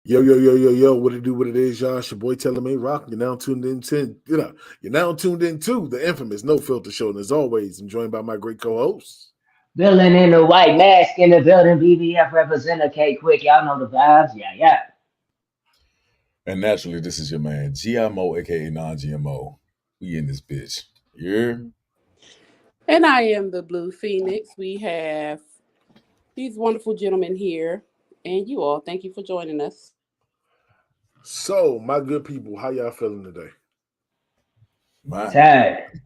Yo, yo, yo, yo, yo, what it do, what it is, y'all. It's your boy Telling Me Rock. You're now tuned in to, you're now tuned into the infamous No Filter Show. And as always, I'm joined by my great co-hosts. Villain in the white mask in the building. BBF representative K Quick. Y'all know the vibes. Yeah, yeah. And naturally, this is your man, GMO, aka non-GMO. We in this bitch. Yeah. And I am the Blue Phoenix. We have these wonderful gentlemen here. And you all, thank you for joining us. So, my good people, how y'all feeling today? Man. Tired.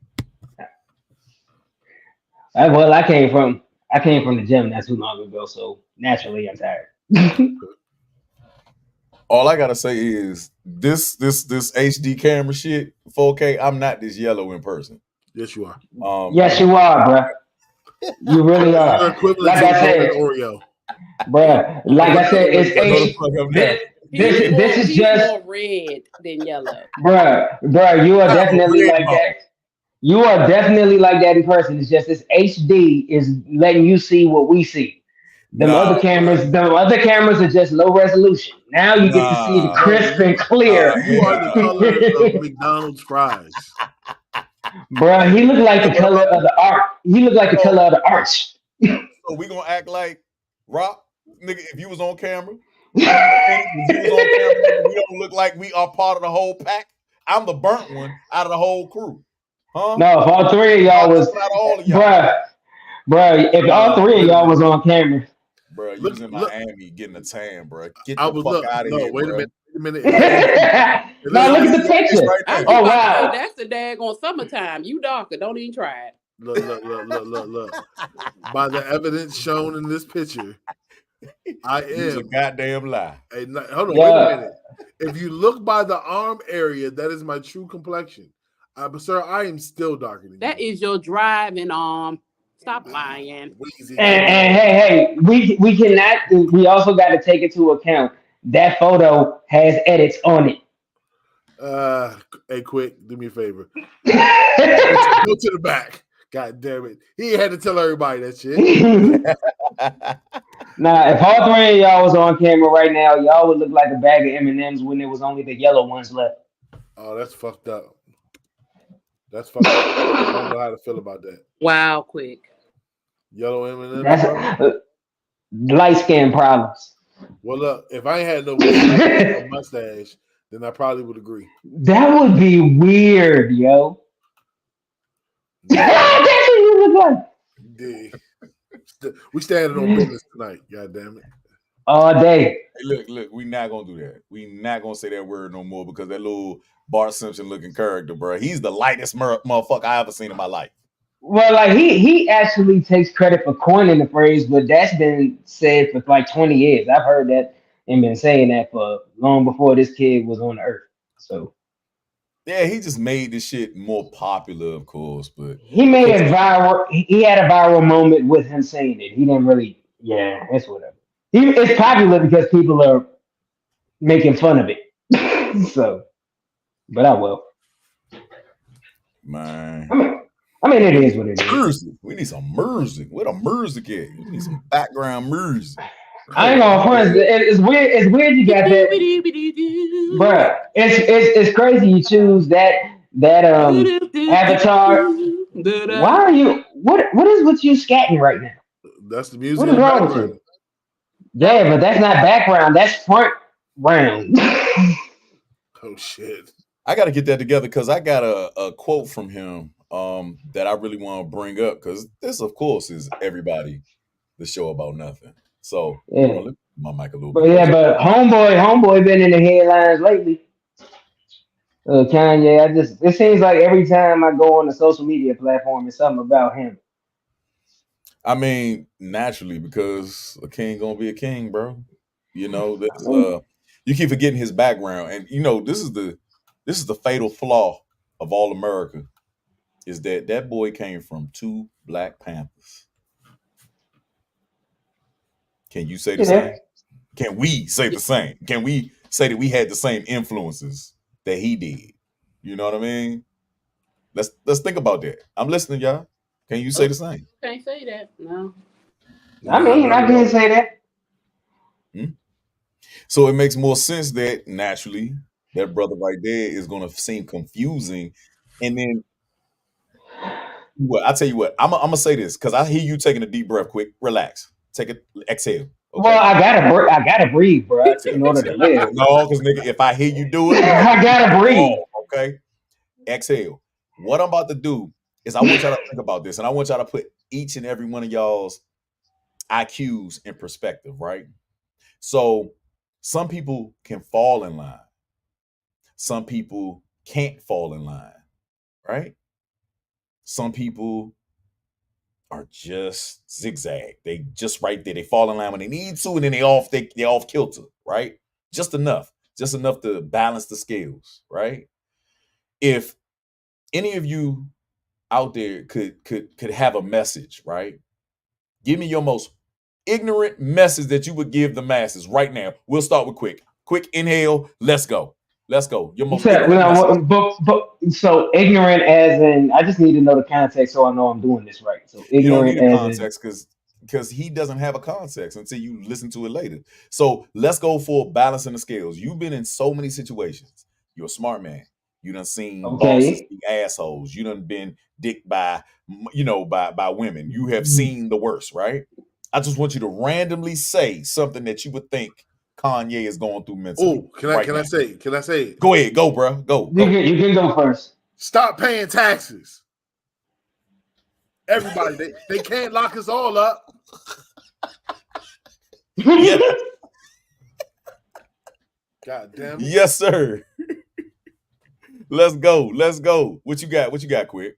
Well, I came from the gym not too long ago, so naturally I'm tired. All I gotta say is this HD camera shit, 4K. I'm not this yellow in person. Yes, you are. Yes, you are, bruh. You really You're are. equivalent Like to I said, Oreo. bruh. Like I said, it's I know the H. fuck I'm This, not. this is He's just, more red than yellow. bruh. You are I'm a definitely red like ball. that. You are definitely like that in person. It's just this HD is letting you see what we see. Nah, The other cameras are just low resolution. Now you get to see the nah, No, crisp and nah, clear. you are the nah. color of McDonald's fries. Bruh, he looked like the color of the art. He looked like the color of the arch. So we gonna act like Rock, nigga, if you was on camera, if you was on camera, nigga, we don't look like we are part of the whole pack. I'm the burnt one out of the whole crew. Huh? No, if all three of y'all was, Out of all of y'all. bruh, if all three of y'all was on camera. Bro, you was in Miami getting a tan, bro. Get I the was fuck out of no, here, wait bro. a minute. Now look at the picture. Right I was now. Oh about to wow. say, that's the daggone summertime. You darker. Don't even try it. Look. By the evidence shown in this picture, I It's a am. goddamn lie. Hold on, wait a Yeah. minute. If you look by the arm area, that is my true complexion. But sir, I am still darker than That you. is your driving arm. Stop lying. Wheezy, And hey, we cannot. We also got to take into account that photo has edits on it. hey, quick, do me a favor. Go to the back. God damn it. He had to tell everybody that shit. Now, if all three of y'all was on camera right now, y'all would look like a bag of M&Ms when there was only the yellow ones left. Oh, that's fucked up. That's fucked up. I don't know how to feel about that. Wow, quick. Yellow M&Ms, That's bro. light skin problems. Well, look, if I ain't had no wig or mustache, then I probably would agree. That would be weird, yo. That's what you look like. We standing on business tonight. God damn it. All day. Hey, look, we not gonna do that. We not gonna say that word no more because that little Bart Simpson looking character, bro. He's the lightest motherfucker I ever seen in my life. Well, like he actually takes credit for coining the phrase, but that's been said for like 20 years. I've heard that and been saying that for long before this kid was on the earth. So yeah, he just made this shit more popular, of course, but he made it viral. He had a viral moment with him saying it. He didn't really, yeah, it's whatever. It's popular because people are making fun of it. So, but I will. man. I mean, it is what it is. Music. We need some music. Where the music at? We need some background music. I ain't gonna front. It's weird. It's weird you got that, bruh. It's crazy you choose that avatar. Why are you? What is with you scatting right now? That's the music. What is wrong with you? Yeah, but that's not background. That's front round. Oh shit! I got to get that together because I got a quote from him that I really want to bring up because this, of course, is everybody the show about nothing. So Yeah. hold on, let me my mic a little But bit. yeah, but homeboy been in the headlines lately. Kanye, it seems like every time I go on a social media platform, it's something about him. I mean, naturally, because a king gonna be a king, bro. You know, that's you keep forgetting his background, and you know this is the fatal flaw of all America is that boy came from two Black Panthers. Can you say the Yeah. same? Can we say the same? Can we say that we had the same influences that he did? You know what I mean? Let's think about that. I'm listening, y'all. Can you say the same? Can't say that. No. I mean, I didn't say that. Hmm? So it makes more sense that naturally that brother right there is going to seem confusing. And then what I tell you what, I'm gonna say this because I hear you taking a deep breath. Quick, relax, take it, exhale. Okay, Well, I gotta breathe, bro, exhale, in order to exhale. live. No, because nigga, if I hear you do it, I gotta breathe. okay, exhale. What I'm about to do is I want y'all to think about this, and I want y'all to put each and every one of y'all's IQs in perspective, right? So some people can fall in line. Some people can't fall in line, right? Some people are just zigzag. They just right there. They fall in line when they need to, and then they off kilter, right? Just enough to balance the scales, right? If any of you out there could have a message, right? Give me your most ignorant message that you would give the masses right now. We'll start with quick inhale. Let's go. Your most ignorant message. So ignorant as in, I just need to know the context so I know I'm doing this right. So You don't need ignorant a as in, context because he doesn't have a context until you listen to it later. So let's go for balancing the scales. You've been in so many situations. You're a smart man. You done seen bosses okay. be assholes. You done been dicked by women. You have seen the worst, right? I just want you to randomly say something that you would think Kanye is going through mentally. Oh, can I say it? Go ahead, go, bro. Go. You can go first. Stop paying taxes. Everybody, they can't lock us all up. Yeah. God damn it. Yes, sir. Let's go. What you got? Quick?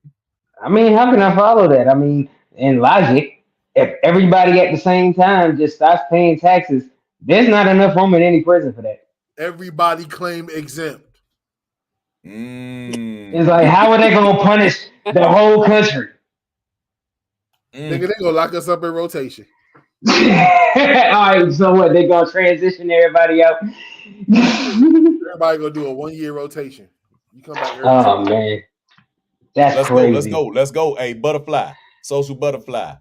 I mean, how can I follow that? I mean, in logic, if everybody at the same time just stops paying taxes, there's not enough room in any prison for that. Everybody claim exempt. It's like, how are they gonna punish the whole country? Nigga, they gonna lock us up in rotation. All right, so what? They gonna transition everybody out? Everybody gonna do a 1-year rotation. You come back. Oh man, that's crazy. Let's go. Hey, butterfly, social butterfly,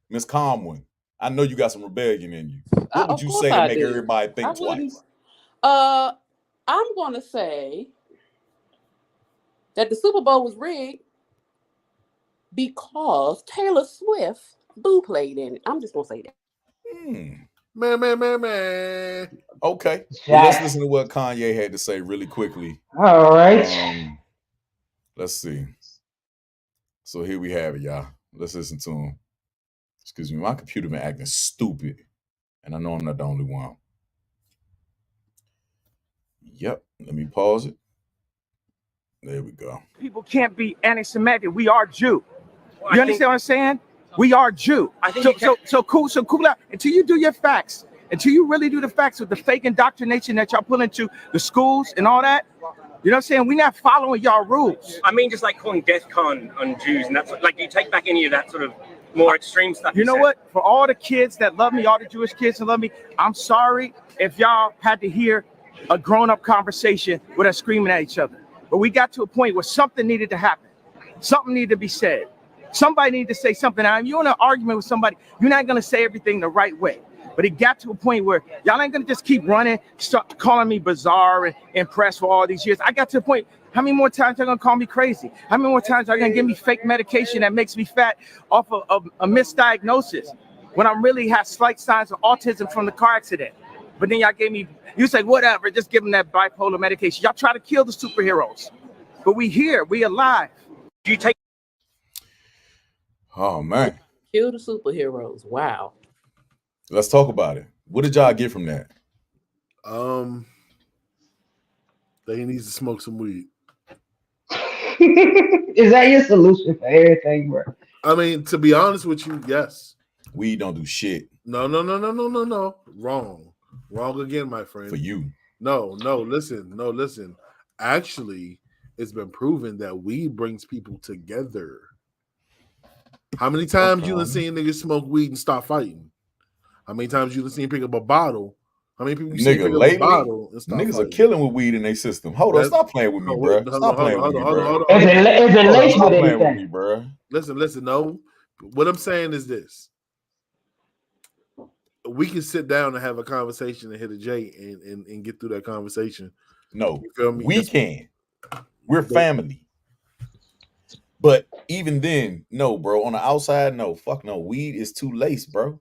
Miss Calmwin. I know you got some rebellion in you. What would you say to make everybody think twice? I'm gonna say that the Super Bowl was rigged because Taylor Swift boo played in it. I'm just gonna say that. Man. Okay. Well, let's listen to what Kanye had to say really quickly. All right. Let's see. So here we have it, y'all. Let's listen to him. Excuse me, my computer been acting stupid, and I know I'm not the only one. Yep. Let me pause it. There we go. People can't be anti-Semitic. We are Jew. You understand what I'm saying? We are Jew. So cool out until you do your facts. Until you really do the facts with the fake indoctrination that y'all pull into the schools and all that. You know what I'm saying? We're not following y'all rules. I mean, just like calling DEFCON on Jews, and that's like, do you take back any of that sort of more extreme stuff? You know what? For all the kids that love me, all the Jewish kids that love me, I'm sorry if y'all had to hear a grown-up conversation with us screaming at each other. But we got to a point where something needed to happen. Something needed to be said. Somebody needed to say something. Now, if you're in an argument with somebody, you're not going to say everything the right way. But it got to a point where y'all ain't going to just keep running, start calling me bizarre and impressed for all these years. I got to a point, how many more times y'all going to call me crazy? How many more times y'all going to give me fake medication that makes me fat off of a misdiagnosis when I really have slight signs of autism from the car accident? But then y'all you say, whatever, just give them that bipolar medication. Y'all try to kill the superheroes. But we here, we alive. Do you take? Oh, man. Kill the superheroes. Wow. Let's talk about it. What did y'all get from that? That he needs to smoke some weed. Is that your solution for everything, bro? I mean, to be honest with you, yes. Weed don't do shit. No. Wrong again, my friend. For you. No, listen. Actually, it's been proven that weed brings people together. How many times you done seen niggas smoke weed and stop fighting? How many times you done seen pick up a bottle? How many people you seen pick up a bottle and stop niggas fighting? are killing with weed in their system. Hold on, stop playing with me, bro. Stop playing with me, bro. Is it laced with anything? Bro. Listen. No. What I'm saying is this. we can sit down and have a conversation and hit a J and get through that conversation. No, You feel me? we can. We're family. But even then, no, bro. On the outside, no. Fuck no. Weed is too laced, bro.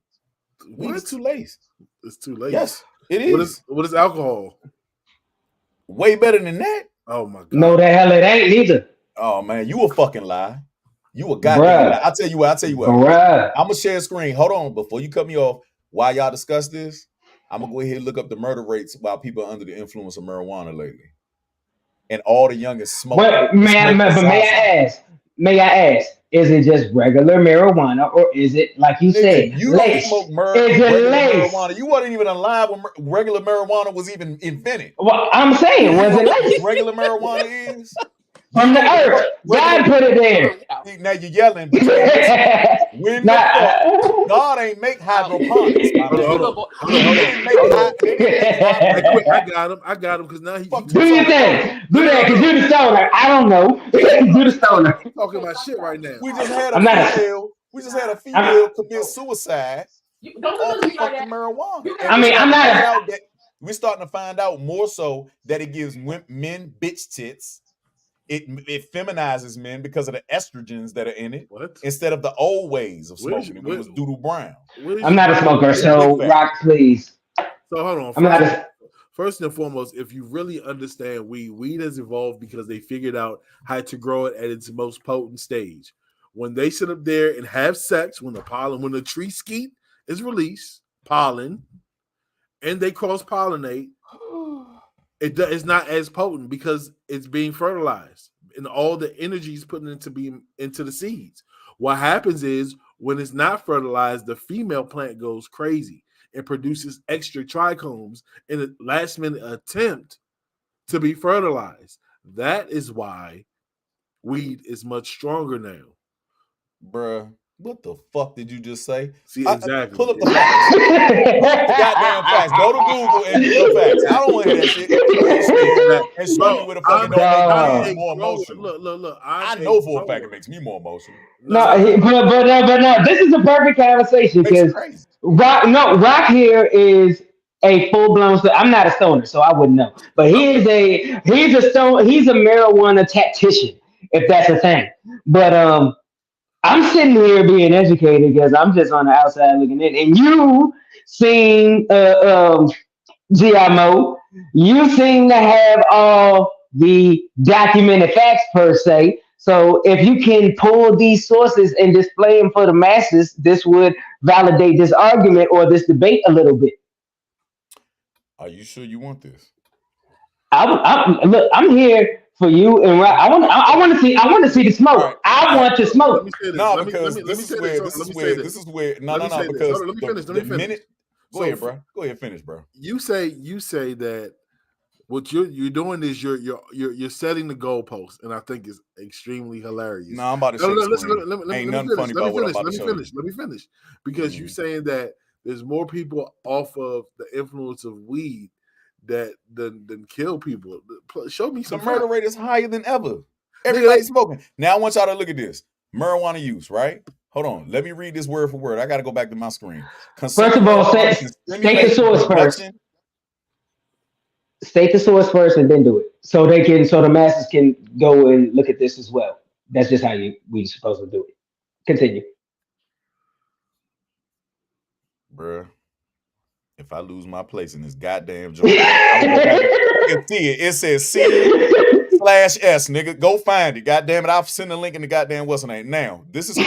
Weed is too laced. It's too late. Yes, it is. What is alcohol? Way better than that. Oh my god. No, the hell it ain't either. Oh man, you a fucking lie. You a goddamn lie. I'll tell you what. Bruh. I'm gonna share a screen. Hold on, before you cut me off. While y'all discuss this, I'm gonna go ahead and look up the murder rates while people are under the influence of marijuana lately. And all the youngest smoke. But may I ask, is it just regular marijuana or is it like you said, you lace? don't smoke Is it lace? marijuana? You wasn't even alive when regular marijuana was even invented. Well, I'm saying, was it What lace? regular marijuana is? From the earth. God put it there. Now you're yelling. When God ain't make hydroponics. I got him because now he Do your thing. Do that because you're the stoner. I don't know. Do the stoner. I'm talking about shit right now. We just had a female commit suicide. Off of fucking marijuana. And we're starting to find out more so that it gives men bitch tits. It feminizes men because of the estrogens that are in it. What? Instead of the old ways of smoking. It was doodle brown. I'm not a smoker, so Rock, please. So hold on. First and foremost, if you really understand weed has evolved because they figured out how to grow it at its most potent stage. When they sit up there and have sex, when the tree skeet is released, pollen, and they cross-pollinate, it's not as potent because it's being fertilized and all the energy is put into the seeds. What happens is when it's not fertilized, the female plant goes crazy and produces extra trichomes in a last-minute attempt to be fertilized. That is why weed is much stronger now. Bruh, what the fuck did you just say? See, exactly. Pull up the facts. Goddamn facts. Go to Google and do the facts. I don't want to hear that shit. And show me where the fucking don't make me more emotional. Look. I know for a fact it makes me more emotional. No, but no, this is a perfect conversation because Rock here is a full-blown. I'm not a stoner, so I wouldn't know. But he's a marijuana tactician, if that's a thing. But I'm sitting here being educated because I'm just on the outside looking in, and you seem GMO. You seem to have all the documented facts per se. So if you can pull these sources and display them for the masses, this would validate this argument or this debate a little bit. Are you sure you want this? I'm here for you and I want to see the smoke. Right. I want to smoke. No, because this is where because the minute. Go ahead, bro. Go ahead, finish, bro. You say that what you're doing is you're setting the goalpost, and I think it's extremely hilarious. No, I'm about to say ain't nothing funny about what I'm about to show you. Let me finish because you're saying that there's more people off of the influence of weed that than kill people. Show me some. The murder rate is higher than ever. Everybody's smoking. Now I want y'all to look at this. Marijuana use, right? Hold on. Let me read this word for word. I got to go back to my screen. First of all, state the source first. State the source first and then do it. So the masses can go and look at this as well. That's just how we supposed to do it. Continue. Bruh. If I lose my place in this goddamn joint, I can see it. It says C/S, nigga. Go find it. Goddamn it. I'll send a link in the goddamn what's the name. Now, this is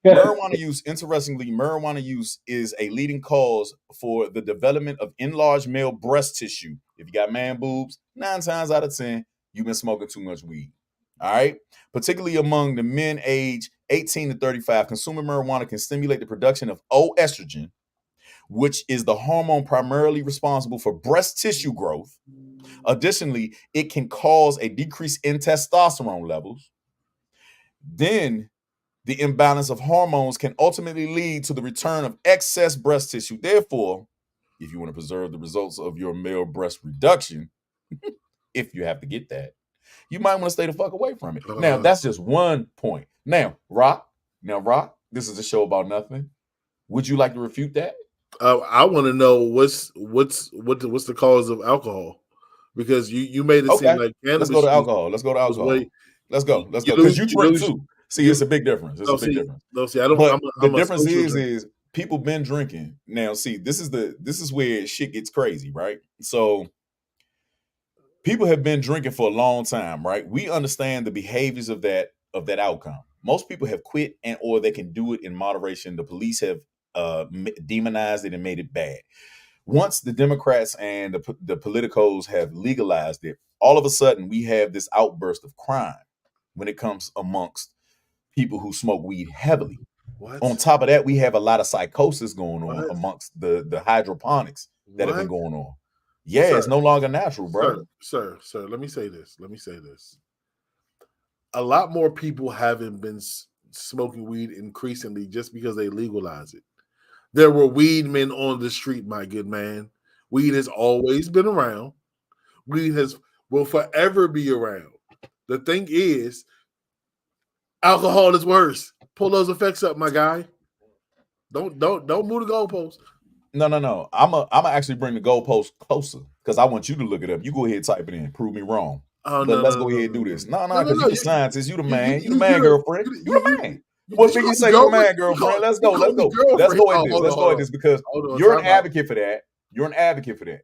marijuana use. Interestingly, marijuana use is a leading cause for the development of enlarged male breast tissue. If you got man boobs, 9 times out of 10, you've been smoking too much weed. All right. Particularly among the men age 18 to 35, consuming marijuana can stimulate the production of estrogen, which is the hormone primarily responsible for breast tissue growth. Additionally, it can cause a decrease in testosterone levels. Then the imbalance of hormones can ultimately lead to the return of excess breast tissue. Therefore, if you want to preserve the results of your male breast reduction, if you have to get that, you might want to stay the fuck away from it. Now, that's just one point. Now, Rock, this is a show about nothing. Would you like to refute that? I want to know what's the cause of alcohol, because you made it Okay, seem like let's cannabis go to use alcohol. Let's go to was alcohol. way. Let's go. Let's You go. Because lose. you You drink lose. too. See, You it's a big difference. It's a big difference. see. I don't. But the I'm a difference social drinker. is people been drinking. Now, see, this is where shit gets crazy, right? So people have been drinking for a long time, right? We understand the behaviors of that outcome. Most people have quit, and or they can do it in moderation. The police have demonized it and made it bad. Once the Democrats and the politicos have legalized it, all of a sudden we have this outburst of crime when it comes amongst people who smoke weed heavily. What? On top of that, we have a lot of psychosis going on What? amongst the hydroponics that have been What? going on. Yeah, Sir, it's no longer natural, bro. Sir. Let me say this. A lot more people haven't been smoking weed increasingly just because they legalize it. There were weed men on the street, my good man. Weed has always been around. Weed will forever be around. The thing is, alcohol is worse. Pull those effects up, my guy. Don't move the goalpost. No. I'm actually bring the goalpost closer because I want you to look it up. You go ahead, type it in, prove me wrong. Oh, But no, let's no, go no, ahead and no, do this. no. No, because you the scientist, you the man, you the you're man, the- girlfriend. You the man. What Biggie say, you the man, girlfriend? Let's go. Let's go at this because you're an advocate for that. You're an advocate for that.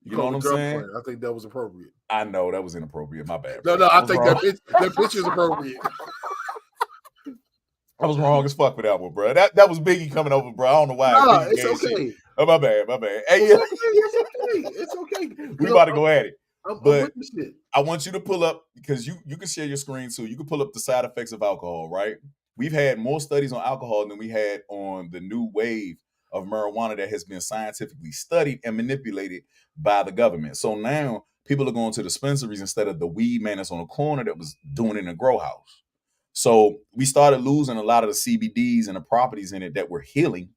You know what I'm saying? I think that was appropriate. I know that was inappropriate. My bad. No, bro. I think that picture is appropriate. I was wrong as fuck for that one, bro. That was Biggie coming over, bro. I don't know why. Nah, Biggie it's gave okay. shit. Oh, my bad. Hey, yeah. It's okay. We about to go at it. I'm But with this shit. I want you to pull up, because you can share your screen too. You can pull up the side effects of alcohol, right? We've had more studies on alcohol than we had on the new wave of marijuana that has been scientifically studied and manipulated by the government. So now people are going to dispensaries instead of the weed man that's on the corner that was doing it in a grow house. So we started losing a lot of the CBDs and the properties in it that were healing.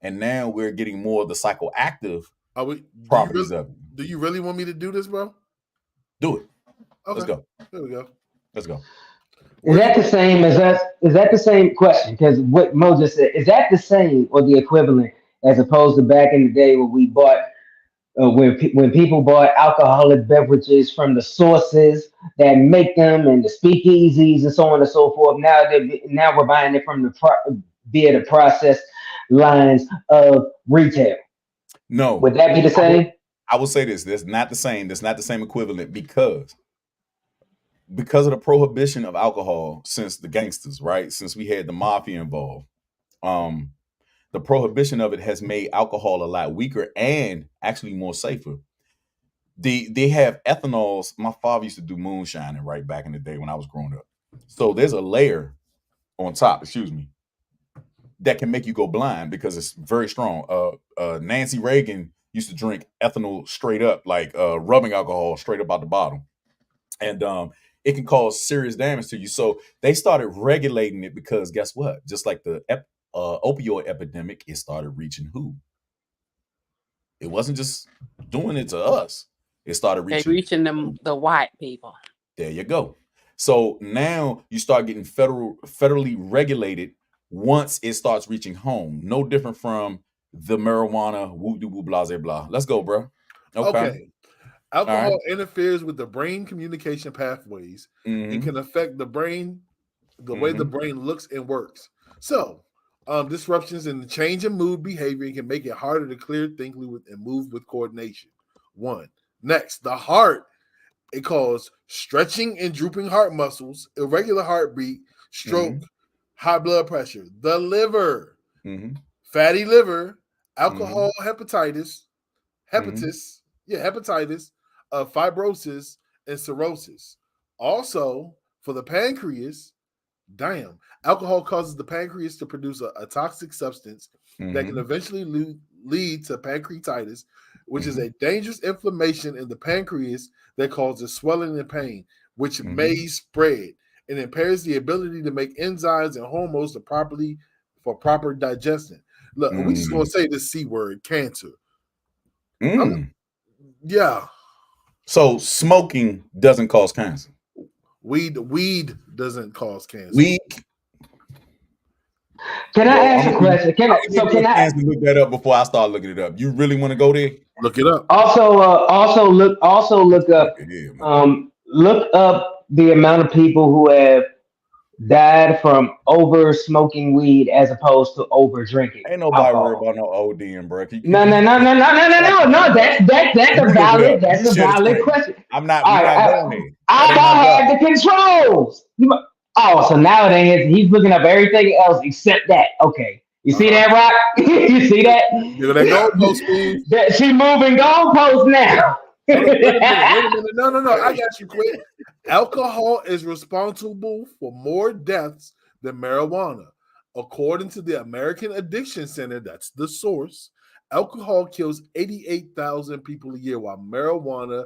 And now we're getting more of the psychoactive properties of it. Do you really want me to do this, bro? Do it. Okay. Let's go. There we go. Let's go. Is that the same as us? Is that the same question? Because what Mo just said, is that the same or the equivalent as opposed to back in the day when we bought, when people bought alcoholic beverages from the sources that make them and the speakeasies and so on and so forth? Now we're buying it from via the process lines of retail. No. Would that be the same? I will say this. That's not the same. That's not the same equivalent because of the prohibition of alcohol since the gangsters, right? Since we had the mafia involved. The prohibition of it has made alcohol a lot weaker and actually more safer. They have ethanols. My father used to do moonshining right back in the day when I was growing up. So there's a layer on top, that can make you go blind because it's very strong. Nancy Reagan used to drink ethanol straight up, like rubbing alcohol straight up out the bottom. And it can cause serious damage to you. So they started regulating it because guess what? Just like the opioid epidemic, it started reaching who? It wasn't just doing it to us. It started reaching the white people. There you go. So now you start getting federally regulated once it starts reaching home. No different from the marijuana, woo-doo-woo, blah, blah, blah. Let's go, bro. Okay. Alcohol interferes with the brain communication pathways. Mhm. It can affect the brain, the way the brain looks and works. So, disruptions in the change in mood behavior can make it harder to clear, think, and move with coordination. One. Next, the heart. It causes stretching and drooping heart muscles, irregular heartbeat, stroke, high blood pressure. The liver, fatty liver, alcohol, hepatitis, fibrosis, and cirrhosis. Also, for the pancreas, alcohol causes the pancreas to produce a toxic substance that can eventually lead to pancreatitis, which is a dangerous inflammation in the pancreas that causes swelling and pain, which may spread and impairs the ability to make enzymes and hormones for proper digestion. Look, we just gonna say this C word, cancer. Yeah. So smoking doesn't cause cancer. Weed doesn't cause cancer. Can I Bro, ask a question? Can I? give So you can a I chance to look that up before I start looking it up. You really want to go there? Look it up. also look up Yeah, man. look up the amount of people who have died from over smoking weed as opposed to over drinking Ain't nobody worried alcohol. about no ODing, bro. No, no, no, no, no, no, no, no, no. That's You a look it up. that's You a share the valid screen. question. I'm not. All We're right, not going there. I That ain't my job. have the controls. Oh, so nowadays he's looking up everything else except that. Okay, you see that, Rock? You see that? There that goalpost speed. That she moving goalposts now. Hold on, wait a minute. No. I got you quick. Alcohol is responsible for more deaths than marijuana. According to the American Addiction Center, that's the source, alcohol kills 88,000 people a year, while marijuana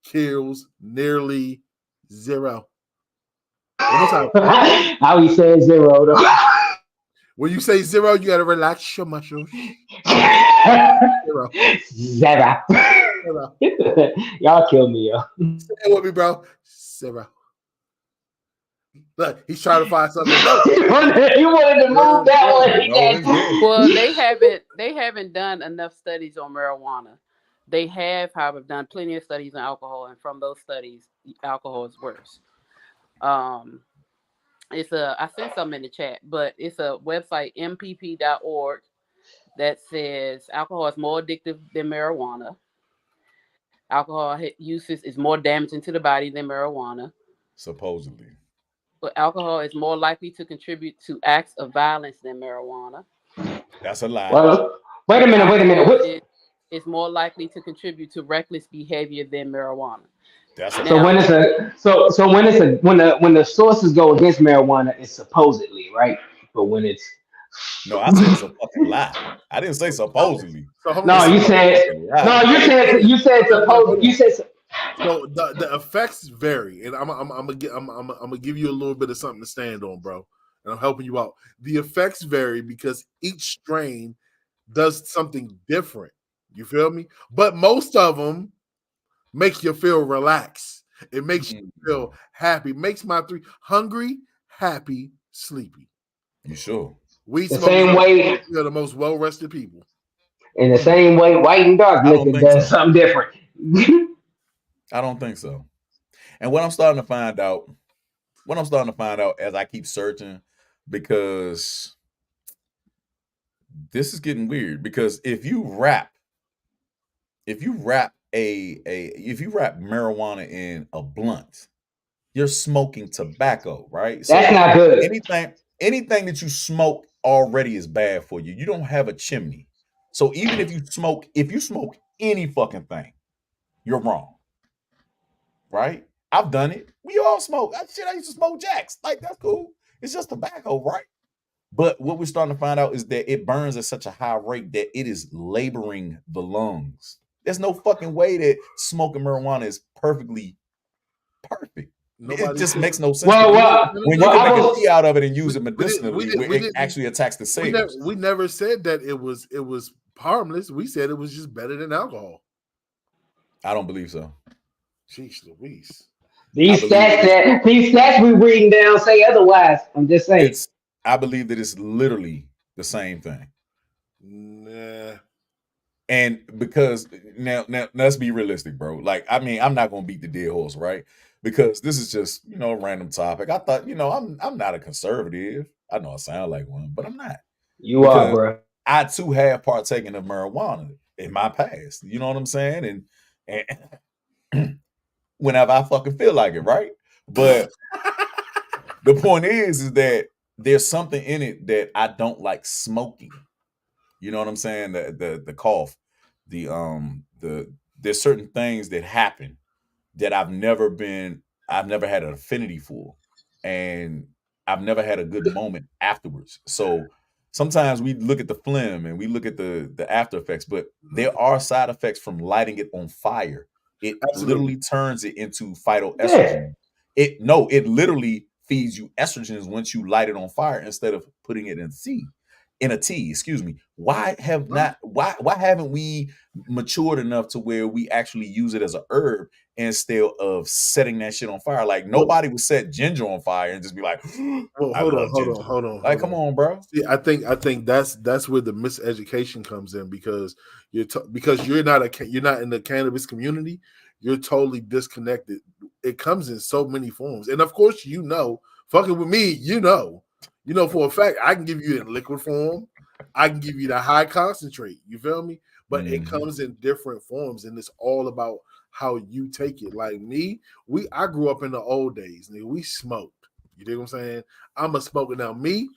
kills nearly zero. One more time. How he said zero though. When you say zero, you got to relax your muscles. Zero. Zero. Zero. Y'all kill me, yo. Say it with me, bro. Zero. Look, he's trying to find something. No. He wanted to move that one. He No, can't. it's good. Well, they haven't done enough studies on marijuana. They have, however, done plenty of studies on alcohol, and from those studies, alcohol is worse. I sent some in the chat, but it's a website, mpp.org, that says alcohol is more addictive than marijuana. Alcohol usage is more damaging to the body than marijuana. Supposedly. But alcohol is more likely to contribute to acts of violence than marijuana. That's a lie. Well, wait a minute. What? It's more likely to contribute to reckless behavior than marijuana. That's a So when the sources go against marijuana, it's supposedly right, but when it's no, I said it's a fucking lie. I didn't say supposedly. So hold no, on. you said supposed. You said So the effects vary, and I'm gonna give you a little bit of something to stand on, bro. And I'm helping you out. The effects vary because each strain does something different. You feel me? But most of them make you feel relaxed. It makes you feel happy. Makes my three hungry, happy, sleepy. You sure? We the same way. They're the most well rested people. In the same way, white and dark I don't liquor think does so. something different. I don't think so. And what I'm starting to find out as I keep searching, because this is getting weird. Because if you wrap marijuana in a blunt, you're smoking tobacco, right? So That's not good. anything that you smoke already is bad for you. You don't have a chimney. So even if you smoke any fucking thing, you're wrong. Right? I've done it. We all smoke. I used to smoke jacks. Like, that's cool. It's just tobacco, right? But what we're starting to find out is that it burns at such a high rate that it is laboring the lungs. There's no fucking way that smoking marijuana is perfectly perfect. It just makes no sense. When you can make a tea out of it and use it medicinally, it actually attacks the cells. We never said that it was harmless. We said it was just better than alcohol. I don't believe so. Jeez Louise. These stats we reading down say otherwise. I'm just saying. I believe that it's literally the same thing. Nah. And because now let's be realistic, bro. Like, I mean, I'm not gonna beat the dead horse, right? Because this is just, a random topic. I thought, I'm not a conservative. I know I sound like one, but I'm not. You are, bro. I too have partaken of marijuana in my past. You know what I'm saying? And whenever I fucking feel like it, right? But the point is that there's something in it that I don't like smoking. You know what I'm saying? The cough, there's certain things that happen that I've never had an affinity for, and I've never had a good moment afterwards. So sometimes we look at the phlegm and we look at the after effects, but there are side effects from lighting it on fire. It literally turns it into phytoestrogen. Yeah. It literally feeds you estrogens once you light it on fire instead of putting it in seed. in a tea, excuse me. Why haven't we matured enough to where we actually use it as a herb instead of setting that shit on fire? Like nobody would set ginger on fire and just be like, Well, I hold love ginger. on. Like, come on, bro. See, I think that's where the miseducation comes in because you're not in the cannabis community. You're totally disconnected. It comes in so many forms, and of course, fucking with me, for a fact, I can give you in liquid form. I can give you the high concentrate. You feel me? But it comes in different forms, and it's all about how you take it. Like me, I grew up in the old days, nigga. We smoked. You dig what I'm saying? I'm a smoker now. Me,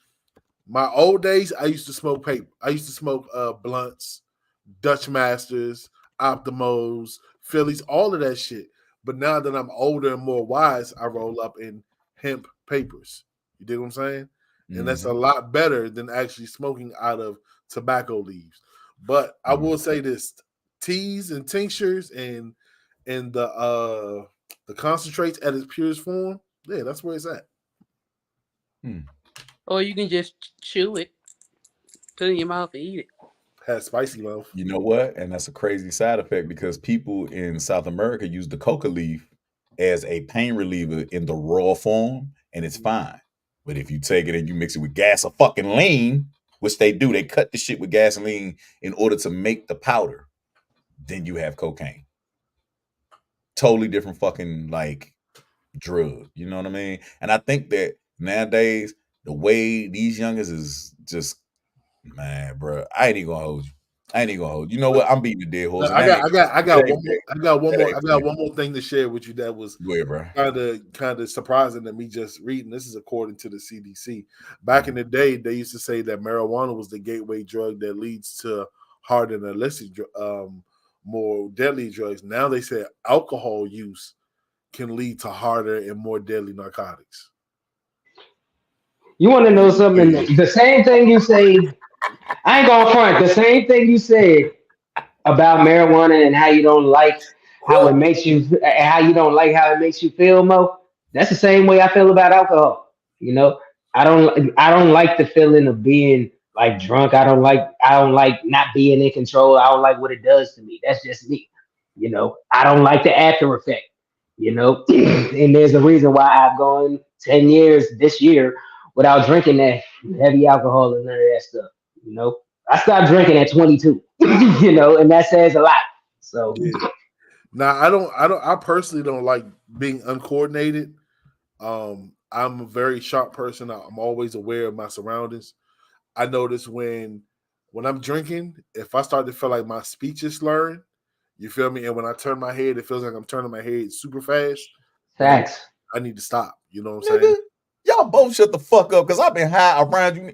my old days, I used to smoke paper. I used to smoke blunts, Dutch Masters, Optimos, Phillies, all of that shit. But now that I'm older and more wise, I roll up in hemp papers. You dig what I'm saying? And that's a lot better than actually smoking out of tobacco leaves. But I will say this: teas and tinctures and the concentrates at its purest form, yeah, that's where it's at. Or you can just chew it, put it in your mouth and eat it. Has spicy mouth. You know what? And that's a crazy side effect because people in South America use the coca leaf as a pain reliever in the raw form, and it's fine. But if you take it and you mix it with gasoline, which they do, they cut the shit with gasoline in order to make the powder, then you have cocaine. Totally different fucking like drug. You know what I mean? And I think that nowadays, the way these youngers is just, man, bro, I ain't even gonna hold you. You know what? I'm beating the dead horse. I got one more thing to share with you that was kind of surprising to me just reading. This is according to the CDC. Back in the day, they used to say that marijuana was the gateway drug that leads to hard and illicit, more deadly drugs. Now they say alcohol use can lead to harder and more deadly narcotics. You want to know something? The same thing you say. I ain't gonna front. The same thing you said about marijuana and how you don't like how it makes you, how you don't like how it makes you feel, Mo. That's the same way I feel about alcohol. You know, I don't like the feeling of being like drunk. I don't like not being in control. I don't like what it does to me. That's just me. You know, I don't like the after effect. You know, and there's a reason why I've gone 10 years this year without drinking that heavy alcohol and none of that stuff. You know, I stopped drinking at 22. You know, and that says a lot. So now I personally don't like being uncoordinated. I'm a very sharp person. I'm always aware of my surroundings. I notice when I'm drinking, if I start to feel like my speech is slurring, you feel me? And when I turn my head, it feels like I'm turning my head super fast. Facts. I need to stop. You know what I'm saying? Y'all both shut the fuck up because I've been high around you.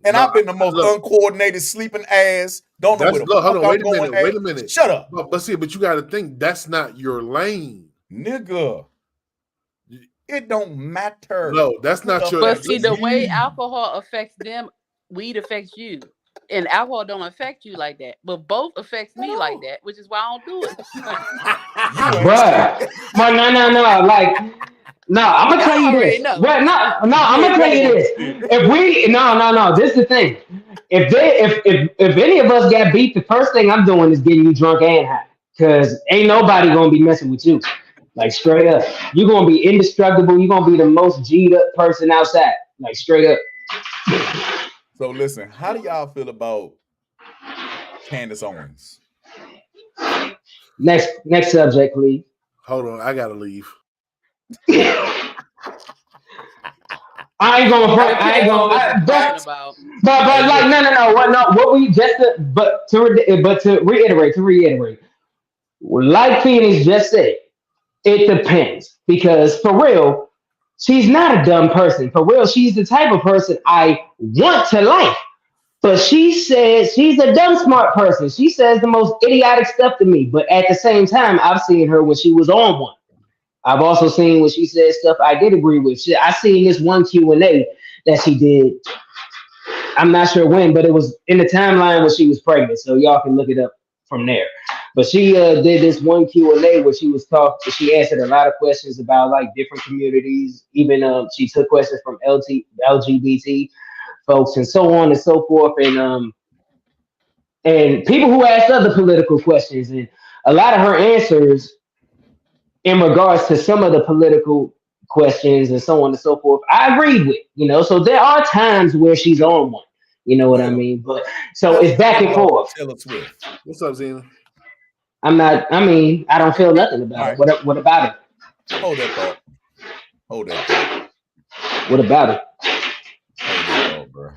And I've been the most uncoordinated sleeping ass. Don't know where the fuck I'm going. Wait a minute. Shut up. But you got to think that's not your lane, nigga. It don't matter. No, that's not your. But see, the way alcohol affects them, weed affects you, and alcohol don't affect you like that. But both affects me like that, which is why I don't do it. Bruh, no. Like. No, I'm gonna tell you this. Well, no, I'm gonna tell you this. If we no, this is the thing. If any of us got beat, the first thing I'm doing is getting you drunk and high, because ain't nobody gonna be messing with you. Like straight up, you're gonna be indestructible. You're gonna be the most G'd up person outside. Like straight up. So listen, how do y'all feel about Candace Owens? Next subject, please. Hold on, I gotta leave. I ain't gonna. But like no. What we just to reiterate, like Phoenix just said, it depends, because for real, she's not a dumb person. For real, she's the type of person I want to like. But she says she's a dumb smart person. She says the most idiotic stuff to me. But at the same time, I've seen her when she was on one. I've also seen when she said stuff I did agree with. I seen this one Q&A that she did. I'm not sure when, but it was in the timeline when she was pregnant. So y'all can look it up from there. But she did this one Q&A where she answered a lot of questions about like different communities. Even she took questions from LGBT folks and so on and so forth, and people who asked other political questions, and a lot of her answers in regards to some of the political questions and so on and so forth, I agreed with, so there are times where she's on one, you know what I mean? But so it's back and forth. Taylor Swift. What's up, Zena? I don't feel nothing about it. What about it? Hold that thought. Hold that thought. What about it? Hold that thought, bro.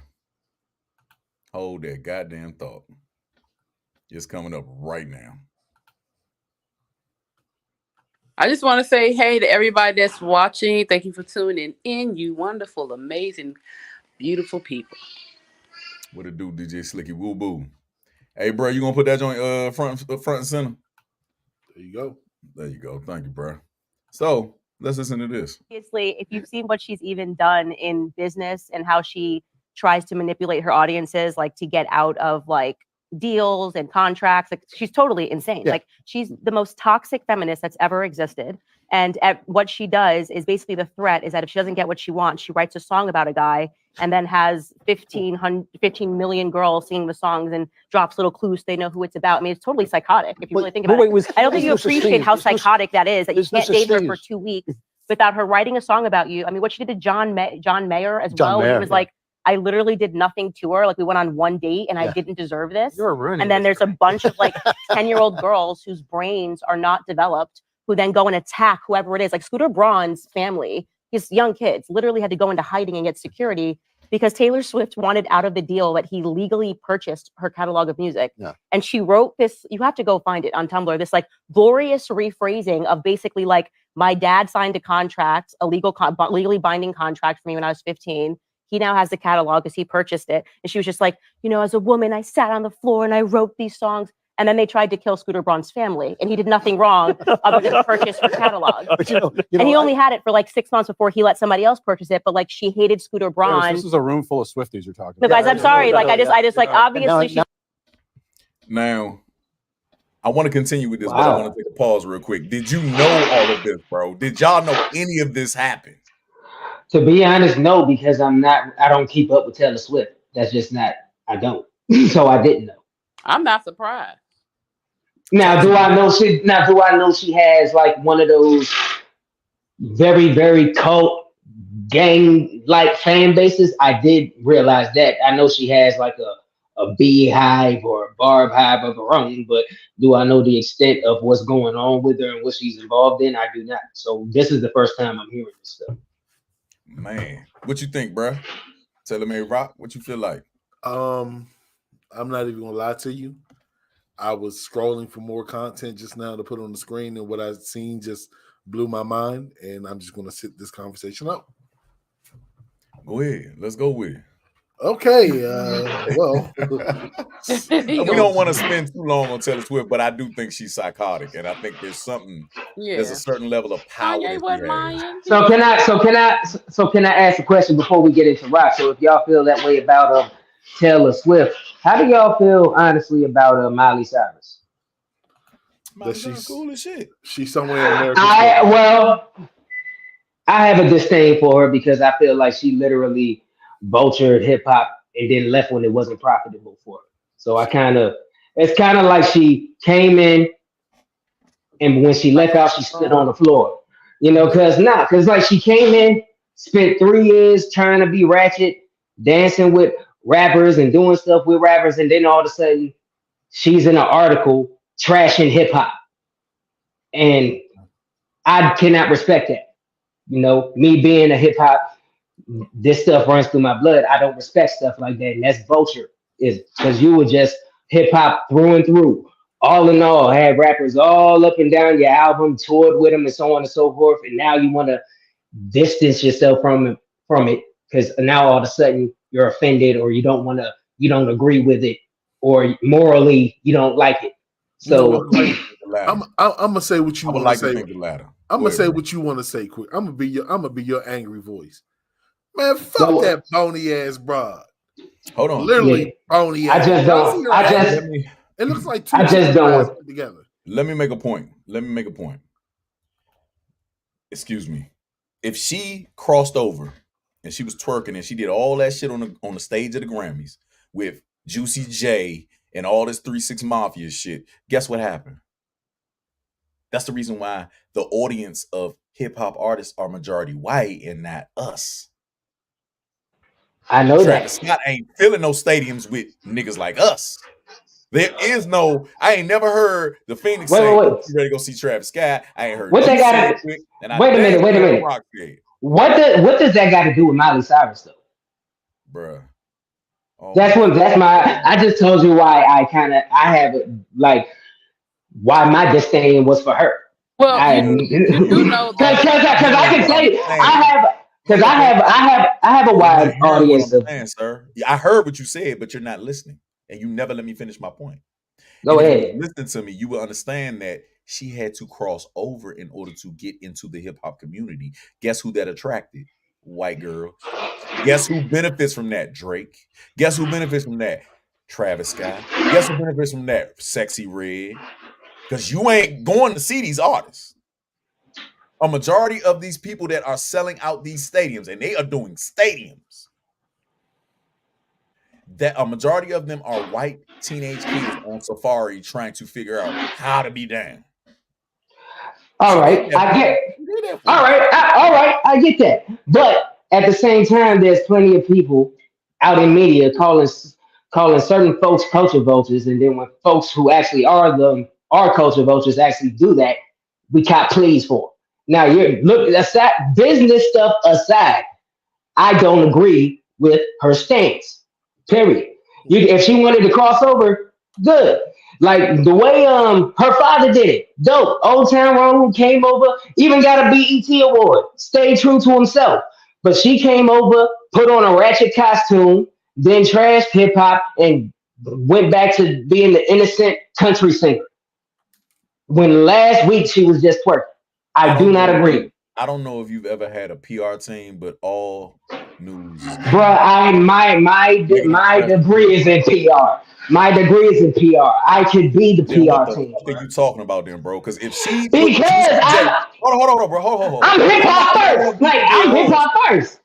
Hold that goddamn thought. It's coming up right now. I just want to say hey to everybody that's watching. Thank you for tuning in. You wonderful, amazing, beautiful people. What it do, DJ Slicky Woo Boo? Hey, bro, you gonna put that joint front and center? There you go. There you go. Thank you, bro. So let's listen to this. Obviously, if you've seen what she's even done in business and how she tries to manipulate her audiences, like to get out of like deals and contracts, like she's totally insane. Yeah. Like she's the most toxic feminist that's ever existed. And what she does is basically the threat is that if she doesn't get what she wants, she writes a song about a guy and then has 15 million girls singing the songs and drops little clues so they know who it's about. I mean, it's totally psychotic if you really think about it. I don't think you appreciate how psychotic that is, that you can't date her for 2 weeks without her writing a song about you. I mean, what she did to John Mayer as well, he was like, I literally did nothing to her. Like we went on one date and I didn't deserve this. You're ruining and then there's a bunch of like 10-year-old girls whose brains are not developed who then go and attack whoever it is. Like Scooter Braun's family, his young kids literally had to go into hiding and get security because Taylor Swift wanted out of the deal that he legally purchased her catalog of music. Yeah. And she wrote this, you have to go find it on Tumblr, this like glorious rephrasing of basically like, my dad signed a contract, a legally binding contract for me when I was 15. He now has the catalog because he purchased it. And she was just like, as a woman, I sat on the floor and I wrote these songs. And then they tried to kill Scooter Braun's family. And he did nothing wrong other than purchase her catalog. But and he only had it for like 6 months before he let somebody else purchase it. But like she hated Scooter Braun. This is a room full of Swifties you're talking No, about. guys, I'm sorry. Like I just like obviously Now, I want to continue with this, but I want to take a pause real quick. Did you know all of this, bro? Did y'all know any of this happened? To be honest, no, because I don't keep up with Taylor Swift. That's just not, I don't. So I didn't know. I'm not surprised. Now, do I know she has like one of those very, very cult gang like fan bases? I did realize that. I know she has like a beehive or a barb hive of her own, but do I know the extent of what's going on with her and what she's involved in? I do not. So this is the first time I'm hearing this stuff. Man, what you think, bro? Taylor Made Rock, what you feel like? I'm not even gonna lie to you. I was scrolling for more content just now to put on the screen, and what I've seen just blew my mind. And I'm just gonna sit this conversation up. Go ahead, let's go with it. Okay, well, we don't want to spend too long on Taylor Swift, but I do think she's psychotic, and I think there's something. Yeah. There's a certain level of power. Kanye wasn't lying. So can I ask a question before we get into rock? So if y'all feel that way about Taylor Swift, how do y'all feel honestly about Miley Cyrus? That she's cool as shit. She's somewhere in America. I have a disdain for her because I feel like she literally vultured hip hop and then left when it wasn't profitable for her. So it's kind of like she came in and when she left out, she stood on the floor, cause like she came in, spent 3 years trying to be ratchet, dancing with rappers and doing stuff with rappers. And then all of a sudden she's in an article trashing hip hop. And I cannot respect that. Me being a hip hop, this stuff runs through my blood. I don't respect stuff like that. And that's vulture, is because you were just hip hop through and through. All in all, had rappers all up and down your album, toured with them and so on and so forth. And now you want to distance yourself from it because now all of a sudden you're offended or you don't agree with it or morally you don't like it. So I'm gonna say what you want to say. The latter. I'm gonna say what you want to say quick. I'm gonna be your angry voice. Man, fuck that bony ass broad. Hold on. Literally bony ass. It looks like two put together. Let me make a point. Excuse me. If she crossed over and she was twerking, and she did all that shit on the stage of the Grammys with Juicy J and all this 3 6 Mafia shit. Guess what happened? That's the reason why the audience of hip hop artists are majority white and not us. I know Travis that. Scott ain't filling no stadiums with niggas like us. There is no. I ain't never heard the Phoenix say, Wait. "You ready to go see Travis Scott?" I ain't heard. What they got? Wait a minute. What does that got to do with Miley Cyrus though? Bruh. Oh, I just told you why I have like why my disdain was for her. Well, you know because I can say I have a wide audience of. Sir, I heard what you said, but you're not listening, and you never let me finish my point. Go ahead. Listen to me. You will understand that she had to cross over in order to get into the hip hop community. Guess who that attracted? White girls. Guess who benefits from that? Drake. Guess who benefits from that? Travis Scott. Guess who benefits from that? Sexy Red. Because you ain't going to see these artists. A majority of these people that are selling out these stadiums, and they are doing stadiums, that a majority of them are white teenage kids on safari trying to figure out how to be down. All right, I get. All right, I get that. But at the same time, there's plenty of people out in media calling certain folks culture vultures, and then when folks who actually are culture vultures actually do that, we cop pleas for. Now aside, business stuff aside, I don't agree with her stance. Period. If she wanted to cross over, good. Like the way her father did it, dope. Old Town Road came over, even got a BET award. Stayed true to himself. But she came over, put on a ratchet costume, then trashed hip hop, and went back to being the innocent country singer. When last week she was just twerking. I do not agree. I don't know if you've ever had a PR team, but all news. Bruh, my degree is in PR. My degree is in PR. I could be the PR team. What are you talking about then, bro? Because if she hold on, bro. Hold on. I'm hip hop first.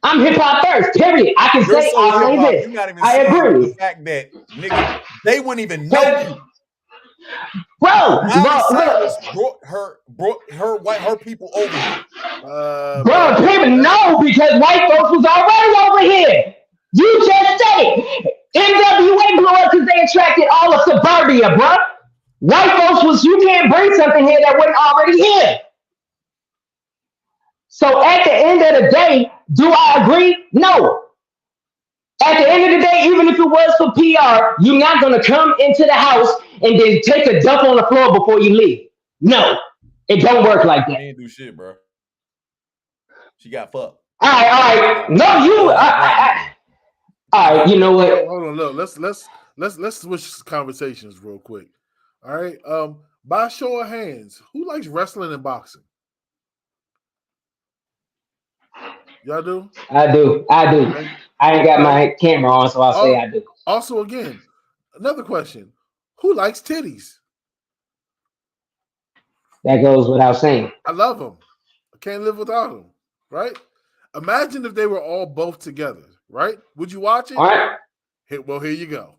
I'm hip hop first. Period. I'll say this. I agree. The fact that nigga, they wouldn't even know you. Bro, brought her people over here. People know because white folks was already over here. You just said it. NWA blew up because they attracted all of suburbia, bro. White folks you can't bring something here that wasn't already here. So at the end of the day, do I agree? No. At the end of the day, even if it was for PR, you're not going to come into the house and then take a dump on the floor before you leave. No, it don't work like that. She didn't do shit, bro. She got fucked. All right. No, you. All right. You know what? Hold on. Look, let's switch conversations real quick. All right. By show of hands, who likes wrestling and boxing? Y'all do? I do. Okay. I ain't got my camera on, so I'll say I do. Also, again, another question: who likes titties? That goes without saying. I love them. I can't live without them. Right? Imagine if they were all both together. Right? Would you watch it? All right. Here you go.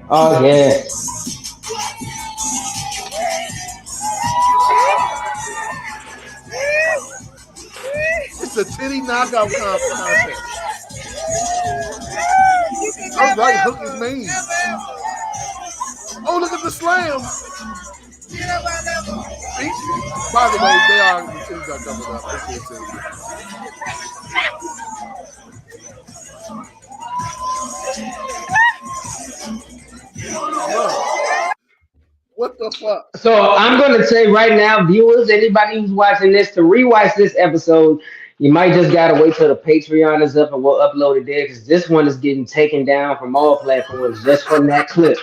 Oh yeah. It's a titty knockout contest. I'm right, hook is mean. Oh, look at the slam. By the way, they are the titties are coming up. What the fuck? So I'm going to say right now, viewers, anybody who's watching this, to rewatch this episode, you might just got to wait till the Patreon is up and we'll upload it there because this one is getting taken down from all platforms just from that clip.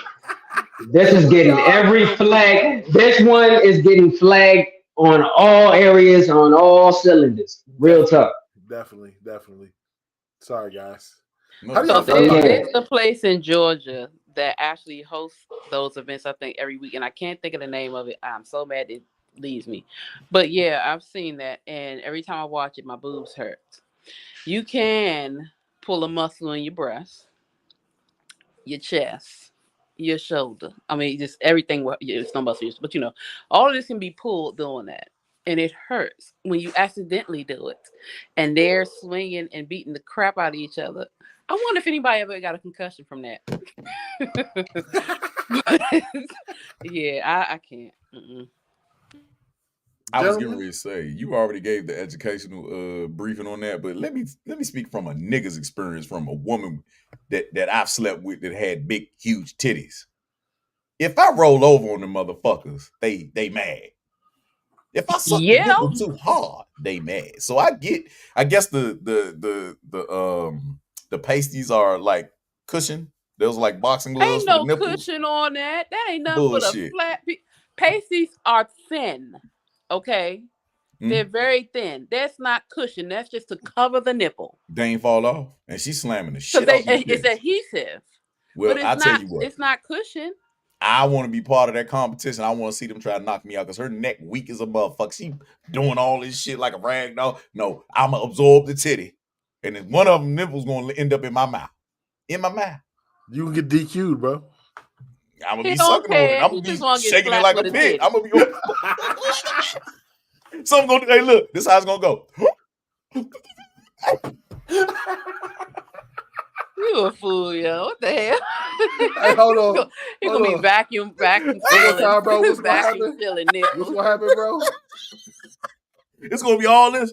This is getting every flag. This one is getting flagged on all areas, on all cylinders. Real tough. Definitely. Sorry, guys. So there's a place in Georgia that actually hosts those events, I think, every week. And I can't think of the name of it. I'm so mad that leaves me. But yeah, I've seen that, and every time I watch it, my boobs hurt. You can pull a muscle in your breast, your chest, your shoulder. I mean, just everything. It's no muscle, but all of this can be pulled doing that, and it hurts when you accidentally do it, and they're swinging and beating the crap out of each other. I wonder if anybody ever got a concussion from that. Yeah, I can't. Mm-mm. I was getting Gentlemen, ready to say you already gave the educational briefing on that, but let me speak from a nigga's experience from a woman that I've slept with that had big, huge titties. If I roll over on the motherfuckers, they mad. If I suck the Yeah. nipple too hard, they mad. So I guess the pasties are like cushion. Those like boxing gloves Ain't for the no nipples. cushion on that. That ain't nothing but a Bullshit. flat. Pasties are thin. Okay. They're very thin. That's not cushion. That's just to cover the nipple. They ain't fall off, and she's slamming the So shit out my it's titties. adhesive. Well, But it's I tell not. you what, It's not cushion. I want to be part of that competition. I want to see them try to knock me out because her neck weak as a motherfucker. She doing all this shit like a rag doll. No, I'm gonna absorb the titty, and then one of them nipples gonna end up in my mouth. In my mouth. you can get DQ'd, bro. I'm gonna He be don't sucking on it. care. I'm He gonna just be wanna get shaking it slapped like a with a pig. titty. I'm gonna be. Something gonna. Hey, look. This how it's gonna go. You a fool, yo. What the hell? Hey, hold on. He's Hold gonna be on. vacuum One more sealing. time, bro. What's gonna Vacuum happen? sealing What's nipples. gonna happen, bro? It's gonna be all this.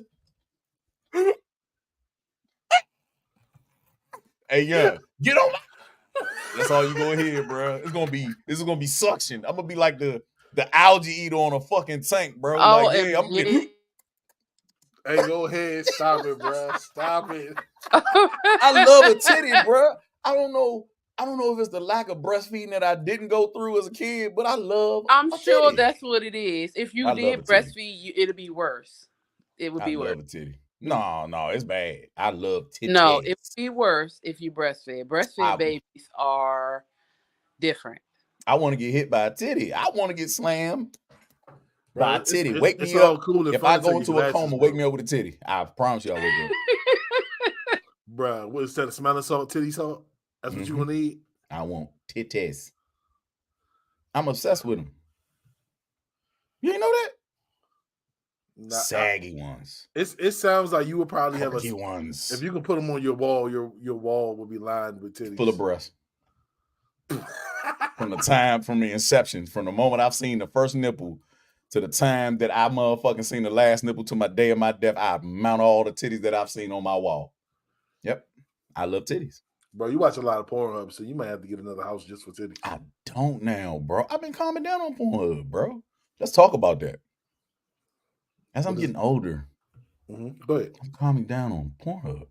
Hey, yeah, get on my. That's all you gonna hear, bro. This is gonna be suction. I'm gonna be like the algae eater on a fucking tank, bro. Like, yeah, I'm OMG. getting. Hey, go ahead. Stop it, bro. Stop it. I love a titty, bro. I don't know if it's the lack of breastfeeding that I didn't go through as a kid, but I love. I'm a sure titty. that's what it is. If you I love did a titty. breastfeed, it'd be worse. It would I be love worse. a titty. No, it's bad. I love titties. No, it would be worse if you breastfed. Breastfed babies are different. I want to get hit by a titty. I want to get slammed Bro, by a titty. it's- Wake it's me all up. cool and If fun I until go you into a glasses, coma, bro. wake me up with a titty. I promise you I'll wake up. Bro, what is that? A smelling salt, titty salt? That's what you gonna need? I want titties. I'm obsessed with them. You ain't know that? Nah, Saggy ones. it sounds like you would probably have Perky ones. if you could put them on your wall, your wall would be lined with titties. Full of breasts. From the inception, from the moment I've seen the first nipple to the time that I motherfucking seen the last nipple to my day of my death, I mount all the titties that I've seen on my wall. Yep. I love titties. Bro, you watch a lot of Pornhub, so you might have to get another house just for titties. I don't now, bro. I've been calming down on Pornhub, bro. Let's talk about that. As I'm getting older, Go ahead. I'm calming down on Pornhub.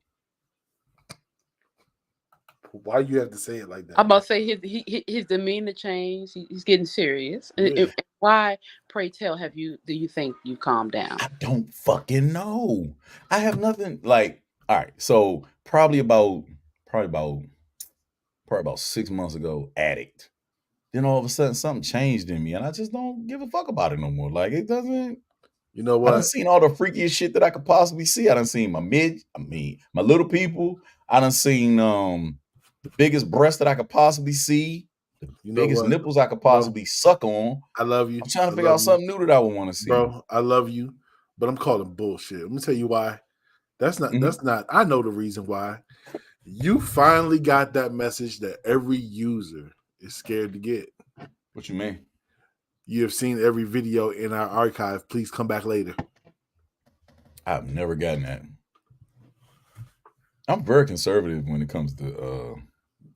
Why you have to say it like that? I'm about to say his demeanor changed. He's getting serious. And why, pray tell, do you think you calmed down? I don't fucking know. I have nothing like. All right, so probably about 6 months ago, addict. Then all of a sudden something changed in me, and I just don't give a fuck about it no more. Like it doesn't. You know I what? done seen all the freakiest shit that I could possibly see. I done seen my little people. I done seen the biggest breast that I could possibly see, the biggest nipples I could possibly suck on. I love you. I'm trying to figure out something new that I would want to see. Bro, I love you, but I'm calling bullshit. Let me tell you why. That's not. I know the reason why. You finally got that message that every user is scared to get. What you mean? You have seen every video in our archive. Please come back later. I've never gotten that. I'm very conservative when it comes to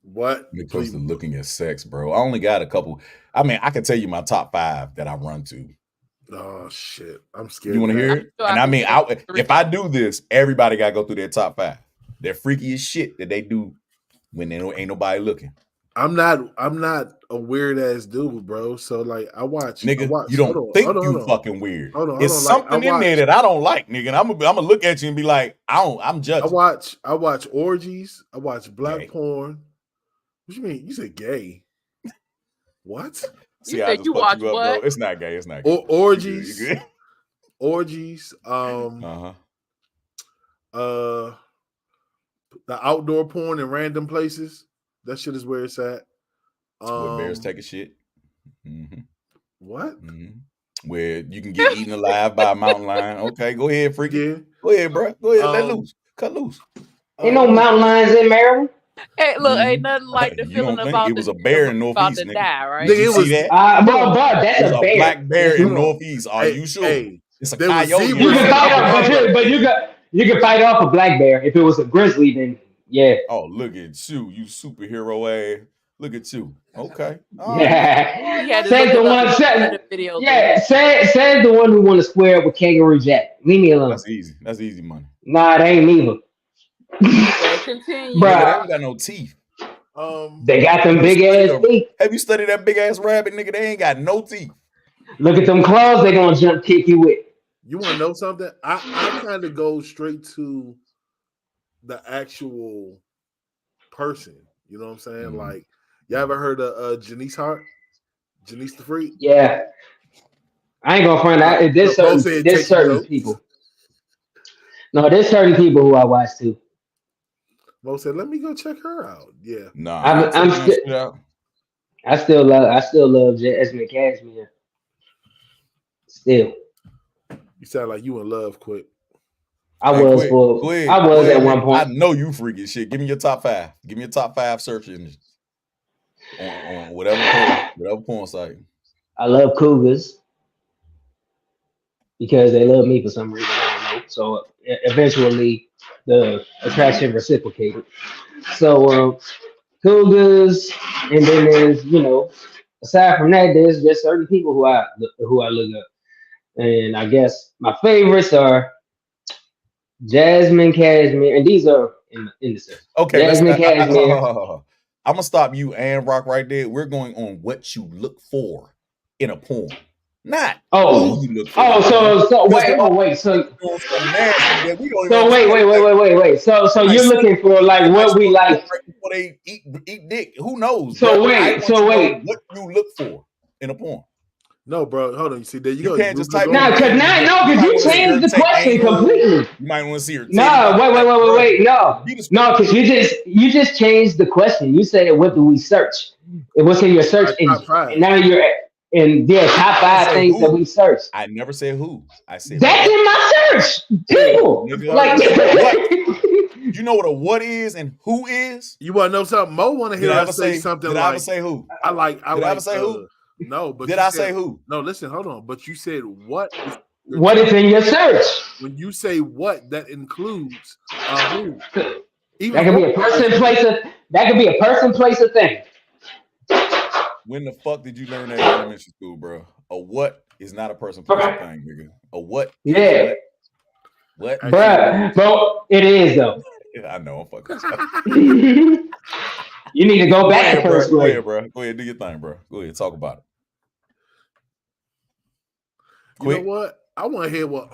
looking at sex, bro. I only got a couple. I mean, I can tell you my top 5 that I run to. Oh shit, I'm scared. You want to hear it? And I mean, if I do this, everybody got to go through their top 5. They're freaky as shit that they do when there ain't nobody looking. I'm not a weird ass dude, bro. So like, I watch. Nigga, you don't think you fucking weird. Hold on, it's something in there that I don't like, nigga. And I'm gonna look at you and be like, I'm judging. I watch orgies. I watch black porn. What you mean? You said gay? What? See, You I said just you fucked watch you up, what? bro. It's not gay. It's not gay. Or orgies, You good? orgies. Uh-huh. The outdoor porn in random places. That shit is where it's at. Where bears take a shit. What? Where you can get eaten alive by a mountain lion. Okay, go ahead, freaky. Yeah. Go ahead, bro. Go ahead, let loose. Cut loose. Ain't no mountain lions in Maryland. Hey, look, ain't nothing like the You feeling don't think about it was the a bear in about Northeast, to nigga? die, right? Nigga, You it see was- that? But that's There's a a bear. black bear in Hold on. Northeast. Are you sure? Hey, It's a there was coyote. zebras. You can fight Hold off, on. but you can fight off a black bear. If it was a grizzly, then yeah. Oh, look at you superhero ass. Look at you. Okay. All right. Yeah. He had to Says look the it up one. in Says, the video. yeah. Says the one who want to square up with Kangaroo Jack. Leave me alone. That's easy. That's easy money. Nah, it ain't neither. Okay, continue. Nigga, they Bruh, ain't got no teeth. they got them big ass teeth. Have you studied that big ass rabbit, nigga? They ain't got no teeth. Look at them claws. They gonna jump kick you with. You want to know something? I kind of go straight to the actual person. You know what I'm saying? Mhm. Like, you ever heard of Janice Hart? Janice the Freak? Yeah. I ain't gonna front out. There's Mo said take certain notes. people. No, there's certain people who I watch too. Mo said, "Let me go check her out." Yeah, Nah, I'm I ain't checking that still- shit out. I still love Jasmine Cashmere. Still, you sound like you in love. Quick. I Hey, was quick, for quick, I was quick, at one nigga. I point. know you freaking shit. Give me your top 5. Give me your top 5 search engines on whatever porn site. I love cougars because they love me for some reason. I don't know. So eventually, the attraction reciprocated. So cougars, and then there's aside from that, there's just certain people who I look up, and I guess my favorites are Jasmine Cashmere, and these are in the search. Okay, Jasmine Cashmere. I'm gonna stop you and Rock right there. We're going on what you look for in a porn, not Oh, who you look for. so Because they're all wait, so doing some nasty that we don't so even wait. So Like, you're looking for like what we like. right before they eat dick. Who knows? So bro? wait, I want so to know wait. what you look for in a porn. No, bro. Hold on. You see, there you You go. can't just type No, because you changed the question completely. You might want to see her. No, wait. No, because you just changed the question. You said, "What do we search?" It was in your search engine, and now you're in top 5 things that we search. I never said who. I said That's in my search. People nigga, like you know what a what is and who is? You want to know something? Mo want to hear Did I us ever say say something Did I like, ever say who? I like. Did I ever say who? No, but Did you I said- say who? No, listen, hold on. But you said what? what is in your search. When you say what, that includes who. Even That could be a person, place, or thing. When the fuck did you learn that in elementary school, bro? A what is not a person, place, or thing, nigga. A what? is Yeah. What? Bruh, bro, it is though. I know. I'm fucking. You need to go back to first Go grade. ahead, bro. Go ahead, do your thing, bro. Go ahead, talk about it. You know what? I want to hear what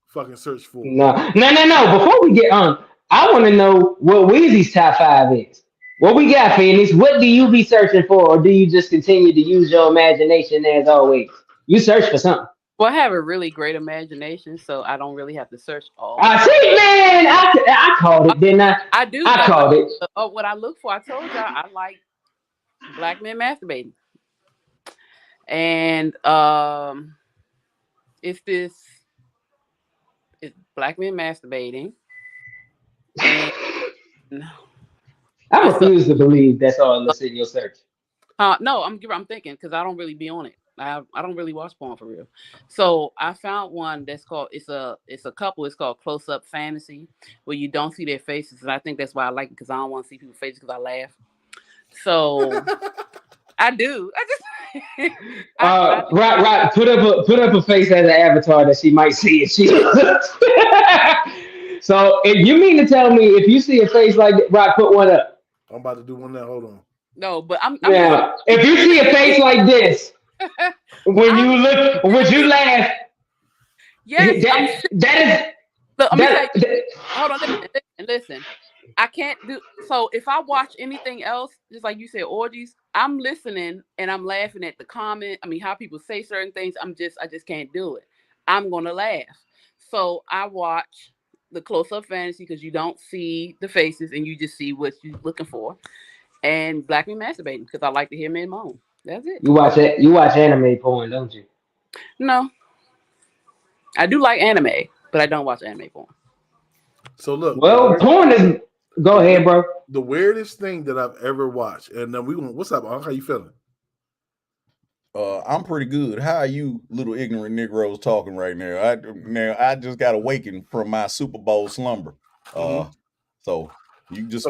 fucking search for. No. Before we get on, I want to know what Weezy's top 5 is. What we got, Phoenix? What do you be searching for, or do you just continue to use your imagination as always? You search for something. Well, I have a really great imagination, so I don't really have to search all. I see, man. I called it, didn't I? I do. I called it. What I look for, I told y'all, I like black men masturbating, and it's black men masturbating, and I refuse to believe that's all that's in your search. no, I'm thinking because I don't really be on it. I don't really watch porn for real. So I found one that's called it's a couple. It's called Close Up Fantasy, where you don't see their faces, and I think that's why I like it because I don't want to see people's faces because I laugh. So I do. Right. Put up a face as an avatar that she might see if she. So if you mean to tell me if you see a face like that, Rock, put one up. I'm about to do one now. Hold on. No, but I'm Yeah. If you see a face like this, when you look, would you laugh? Yes. That is. Look, I'm That, hold on, listen. I can't do so. If I watch anything else, just like you said, orgies, I'm listening and I'm laughing at the comment. I mean, how people say certain things. I just can't do it. I'm gonna laugh. So I watch the close-up fantasy because you don't see the faces and you just see what you're looking for. And Black Men Masturbating because I like to hear men moan. That's it. You watch it. You watch anime porn, don't you? No, I do like anime, but I don't watch anime porn. So look, Well, porn is. Go ahead, bro. the weirdest thing that I've ever watched, and then what's up, Unc? How you feeling? I'm pretty good. How are you, little ignorant Negroes, talking right now? I just got awakened from my Super Bowl slumber. So you just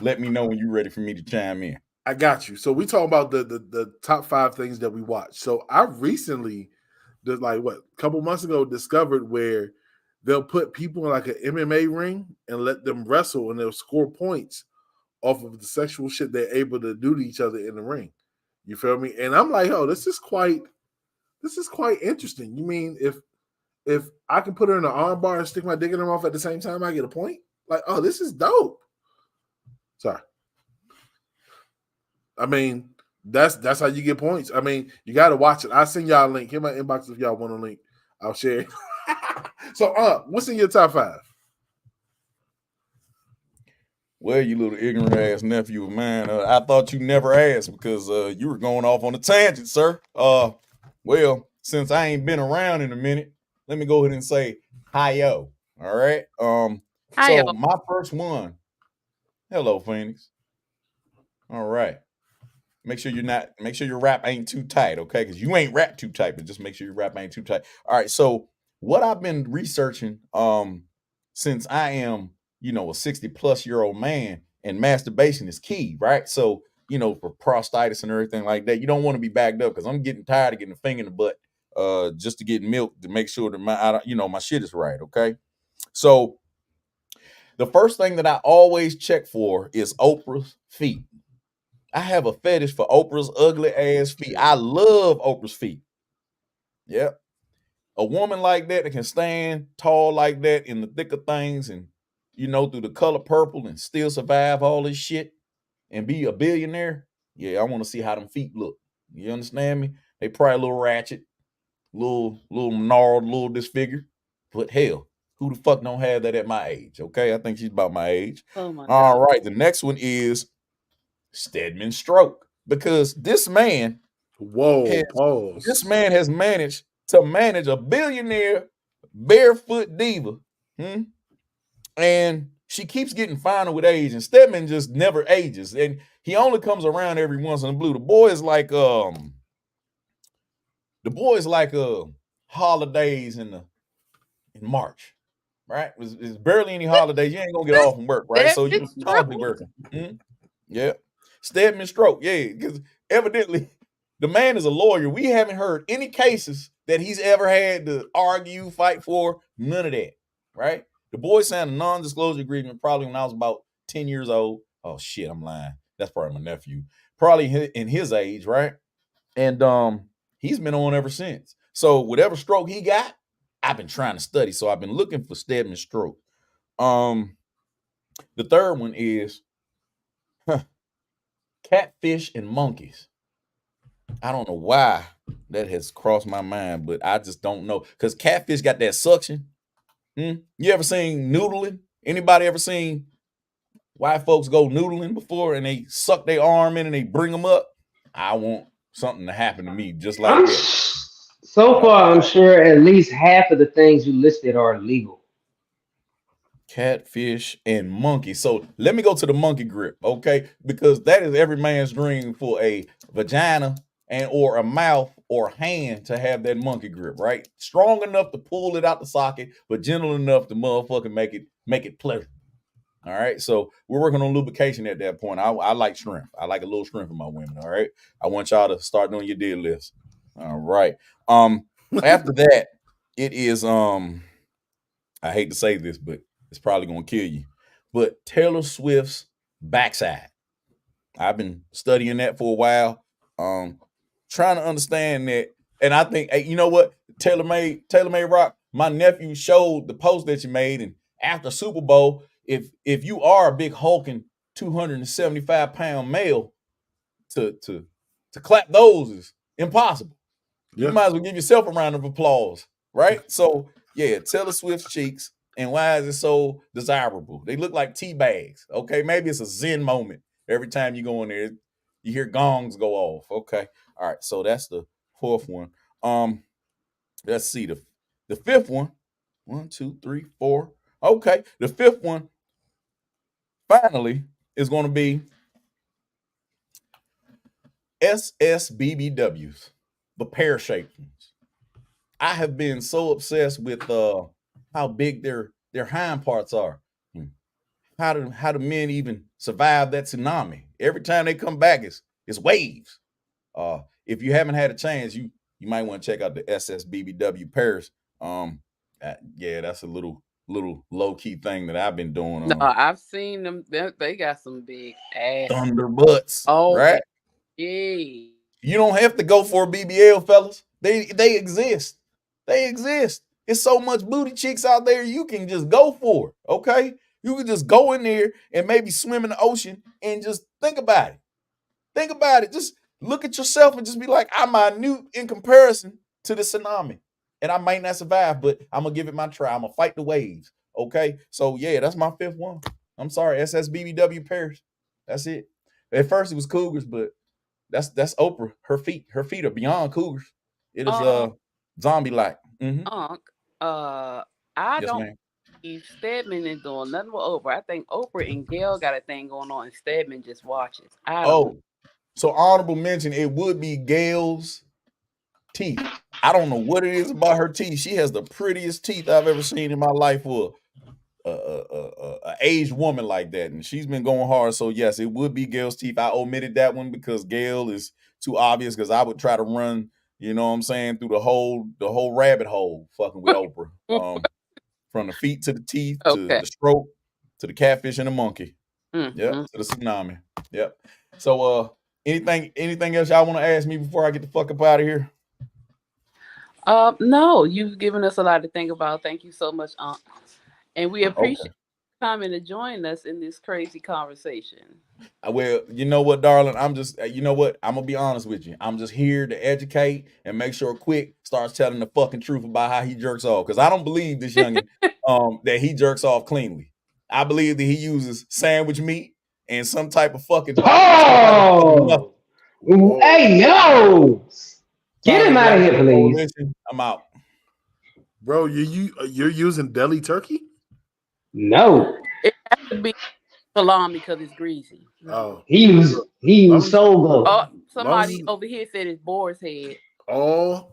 let me know when you're ready for me to chime in. I got you. So we talk about the top 5 things that we watch. So I recently, a couple months ago, discovered where they'll put people in like an MMA ring and let them wrestle, and they'll score points off of the sexual shit they're able to do to each other in the ring. You feel me? And I'm like, oh, this is quite interesting. You mean if I can put her in an arm bar and stick my dick in her mouth at the same time, I get a point? Like, oh, this is dope. Sorry. I mean, that's how you get points. I mean, you got to watch it. I'll send y'all a link. Hit my inbox if y'all want a link. I'll share it. So, what's in your top 5? Well, you little ignorant ass nephew of mine, I thought you never asked because you were going off on a tangent, sir. Well, since I ain't been around in a minute, let me go ahead and say hi-yo. All right. Hi-yo. So my first one. Hello, Phoenix. All right. Make sure your rap ain't too tight, okay? Because you ain't rap too tight, but just make sure your rap ain't too tight. All right. So what I've been researching, since I am, a 60-plus-year-old man, and masturbation is key, right? So, for prostatitis and everything like that, you don't want to be backed up because I'm getting tired of getting a finger in the butt, just to get milk to make sure that my shit is right, okay? So the first thing that I always check for is Oprah's feet. I have a fetish for Oprah's ugly ass feet. I love Oprah's feet. Yep. A woman like that can stand tall like that in the thick of things and, through the color purple and still survive all this shit and be a billionaire. Yeah, I want to see how them feet look. You understand me? They probably a little ratchet, little gnarled, little disfigured. But hell, who the fuck don't have that at my age? Okay, I think she's about my age. Oh my All God. right, the next one is Stedman Stroke, because this man, Pause. this man has managed to manage a billionaire barefoot diva, and she keeps getting finer with age, and Stedman just never ages, and he only comes around every once in a blue. The boy is like holidays in March, right? It's barely any holidays. You ain't gonna get off from work, right? So you constantly working. Yeah. Stedman Stroke, yeah, because evidently the man is a lawyer. We haven't heard any cases that he's ever had to argue, fight for, none of that, right? The boy signed a non-disclosure agreement probably when I was about 10 years old. Oh, shit, I'm lying. That's probably my nephew. Probably in his age, right? And he's been on ever since. So whatever stroke he got, I've been trying to study. So I've been looking for Stedman Stroke. The third one is catfish and monkeys. I don't know why that has crossed my mind, but I just don't know. Because catfish got that suction. You ever seen noodling? Anybody ever seen white folks go noodling before and they suck their arm in and they bring them up? I want something to happen to me just like that. So far, I'm sure at least half of the things you listed are illegal. Catfish and monkey. So let me go to the monkey grip, okay? Because that is every man's dream for a vagina and or a mouth or hand to have that monkey grip, right? Strong enough to pull it out the socket, but gentle enough to motherfucking make it pleasant. All right. So we're working on lubrication at that point. I like strength. I like a little strength in my women. All right. I want y'all to start doing your deal list. All right. After that, it is I hate to say this, but it's probably gonna kill you. But Taylor Swift's backside. I've been studying that for a while. Trying to understand that. And I think, hey, you know what? Taylor Made Rock, my nephew showed the post that you made. And after Super Bowl, if you are a big hulking 275-pound male, to clap those is impossible. Yeah. You might as well give yourself a round of applause, right? So yeah, Taylor Swift's cheeks, and why is it so desirable? They look like tea bags. Okay, maybe it's a Zen moment every time you go in there. You hear gongs go off. Okay, all right. So that's the fourth one. Let's see the fifth one. 1, 2, 3, 4. Okay, the fifth one finally is going to be SSBBWs, the pear-shaped ones. I have been so obsessed with how big their hind parts are. How do men even survive that tsunami? Every time they come back, it's waves. If you haven't had a chance, you might want to check out the SSBBW pairs. Yeah, that's a little low key thing that I've been doing. No, I've seen them. They got some big ass. Thunder butts. Oh, right. Yeah. You don't have to go for a BBL, fellas. They exist. They exist. It's so much booty cheeks out there. You can just go for it. Okay, you can just go in there and maybe swim in the ocean and just think about it. Think about it. Just look at yourself and just be like, I'm minute in comparison to the tsunami. And I might not survive, but I'm going to give it my try. I'm going to fight the waves. Okay? So, yeah, that's my fifth one. I'm sorry, SSBBW Paris. That's it. At first, it was Cougars, but that's Oprah. Her feet are beyond Cougars. It is zombie-like. I Yes, don't ma'am. think Stedman is doing nothing with Oprah. I think Oprah and Gail got a thing going on, and Stedman just watches. I don't know. So honorable mention, it would be Gail's teeth. I don't know what it is about her teeth. She has the prettiest teeth I've ever seen in my life for a aged woman like that, and she's been going hard. So yes, it would be Gail's teeth. I omitted that one because Gail is too obvious. Because I would try to run, you know what I'm saying, through the whole rabbit hole, fucking with Oprah, from the feet to the teeth to the stroke to the catfish and the monkey. Yep, to the tsunami. Yep. So anything else y'all want to ask me before I get the fuck up out of here? No, you've given us a lot to think about. Thank you so much, and we appreciate you coming and joining us in this crazy conversation. Well, you know what, darling? I'm just, you know what? I'm gonna be honest with you. I'm just here to educate and make sure Quick starts telling the fucking truth about how he jerks off. Because I don't believe this youngin that he jerks off cleanly. I believe that he uses sandwich meat and some type of fucking. Oh, hey yo! Get him out of here, please. I'm out. Bro, you're using deli turkey? No. It has to be salami because it's greasy. Oh. He was so good. Oh, somebody over here said it's boar's head. Oh.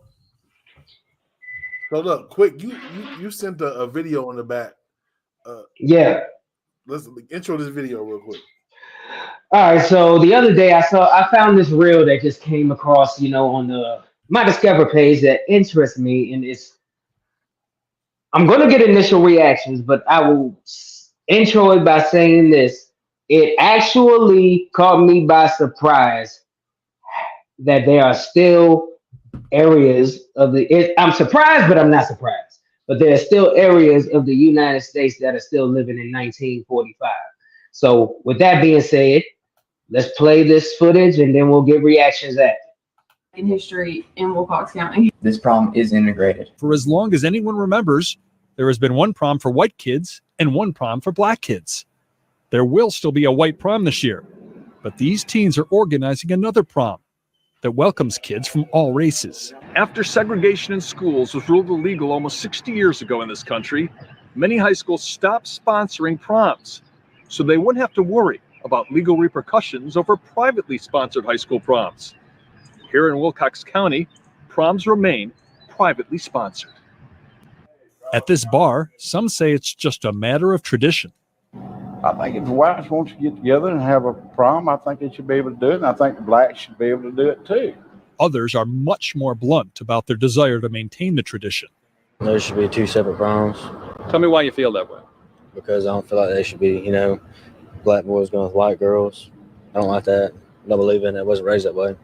So look, Quick, you sent a video in the back. Yeah. Let's intro this video real quick. All right, so the other day I found this reel that just came across, on my Discover page that interests me, and I'm going to get initial reactions, but I will intro it by saying this. It actually caught me by surprise that there are still areas of I'm surprised, but I'm not surprised. But there are still areas of the United States that are still living in 1945. So with that being said, let's play this footage and then we'll get reactions after. In history in Wilcox County. This prom is integrated. For as long as anyone remembers, there has been one prom for white kids and one prom for black kids. There will still be a white prom this year, but these teens are organizing another prom that welcomes kids from all races. After segregation in schools was ruled illegal almost 60 years ago in this country, many high schools stopped sponsoring proms, so they wouldn't have to worry about legal repercussions over privately sponsored high school proms. Here in Wilcox County, proms remain privately sponsored. At this bar, some say it's just a matter of tradition. I think if the whites want to get together and have a prom, I think they should be able to do it, and I think the blacks should be able to do it too. Others are much more blunt about their desire to maintain the tradition. There should be 2 separate proms. Tell me why you feel that way. Because I don't feel like they should be, black boys going with white girls. I don't like that. I don't believe in it. I wasn't raised that way.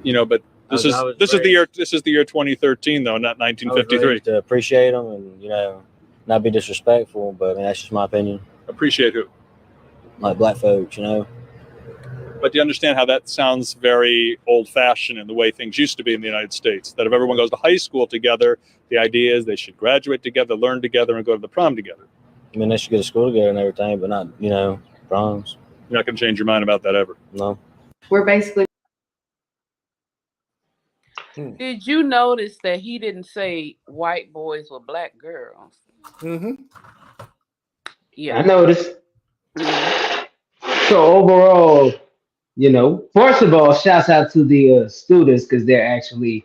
But this is the year 2013 though, not 1953. To appreciate them and not be disrespectful, but that's just my opinion. Appreciate who? Like black folks, But But do you understand how that sounds very old-fashioned in the way things used to be in the United States? That if everyone goes to high school together, the idea is they should graduate together, learn together, and go to the prom together. I mean, they should go to school together and everything, but not, proms. You're not going to change your mind about that ever. No. We're basically. Did you notice that he didn't say white boys with black girls? Mm-hmm. Yeah, I noticed. Mhm. So overall, first of all, shouts out to the students because they're actually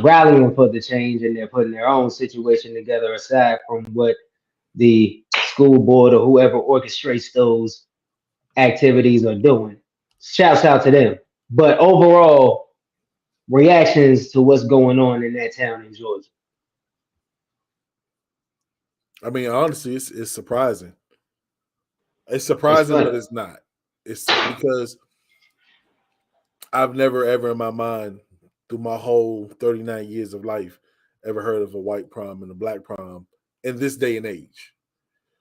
rallying for the change and they're putting their own situation together aside from what the school board or whoever orchestrates those activities are doing. Shouts out to them. But overall, reactions to what's going on in that town in Georgia. I mean, honestly, it's surprising. It's surprising, but it's not. It's because I've never ever in my mind, through my whole 39 years of life, ever heard of a white prom and a black prom in this day and age.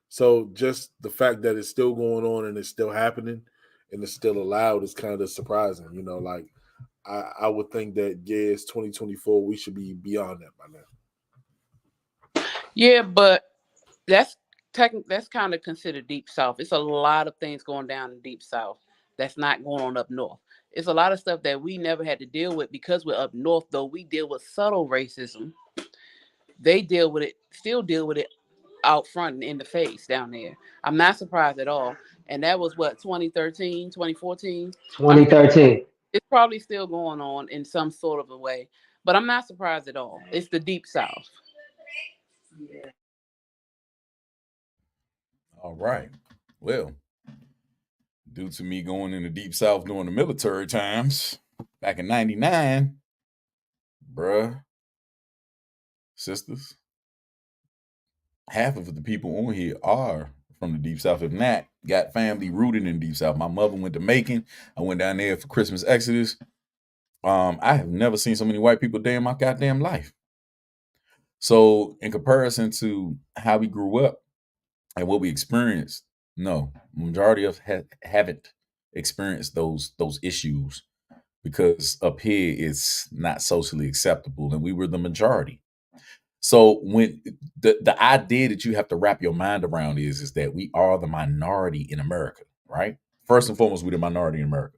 So just the fact that it's still going on and it's still happening and it's still allowed is kind of surprising. Like I would think that, yeah, it's 2024. We should be beyond that by now. Yeah, but that's kind of considered deep south. It's a lot of things going down in deep south that's not going on up north. It's a lot of stuff that we never had to deal with because we're up north, though we deal with subtle racism. They still deal with it out front and in the face down there. I'm not surprised at all. And that was what, 2013, 2014? 2013. It's probably still going on in some sort of a way, but I'm not surprised at all. It's the deep south. Yeah. All right. Well, due to me going in the deep south during the military times back in 99, bruh, sisters, half of the people on here are from the deep south. If not, got family rooted in deep south. My mother went to Macon. I went down there for Christmas Exodus. I have never seen so many white people day in my goddamn life. So in comparison to how we grew up and what we experienced, no, majority of haven't experienced those issues because up here it's not socially acceptable and we were the majority. So when the idea that you have to wrap your mind around is that we are the minority in America, right? First and foremost, we're the minority in America.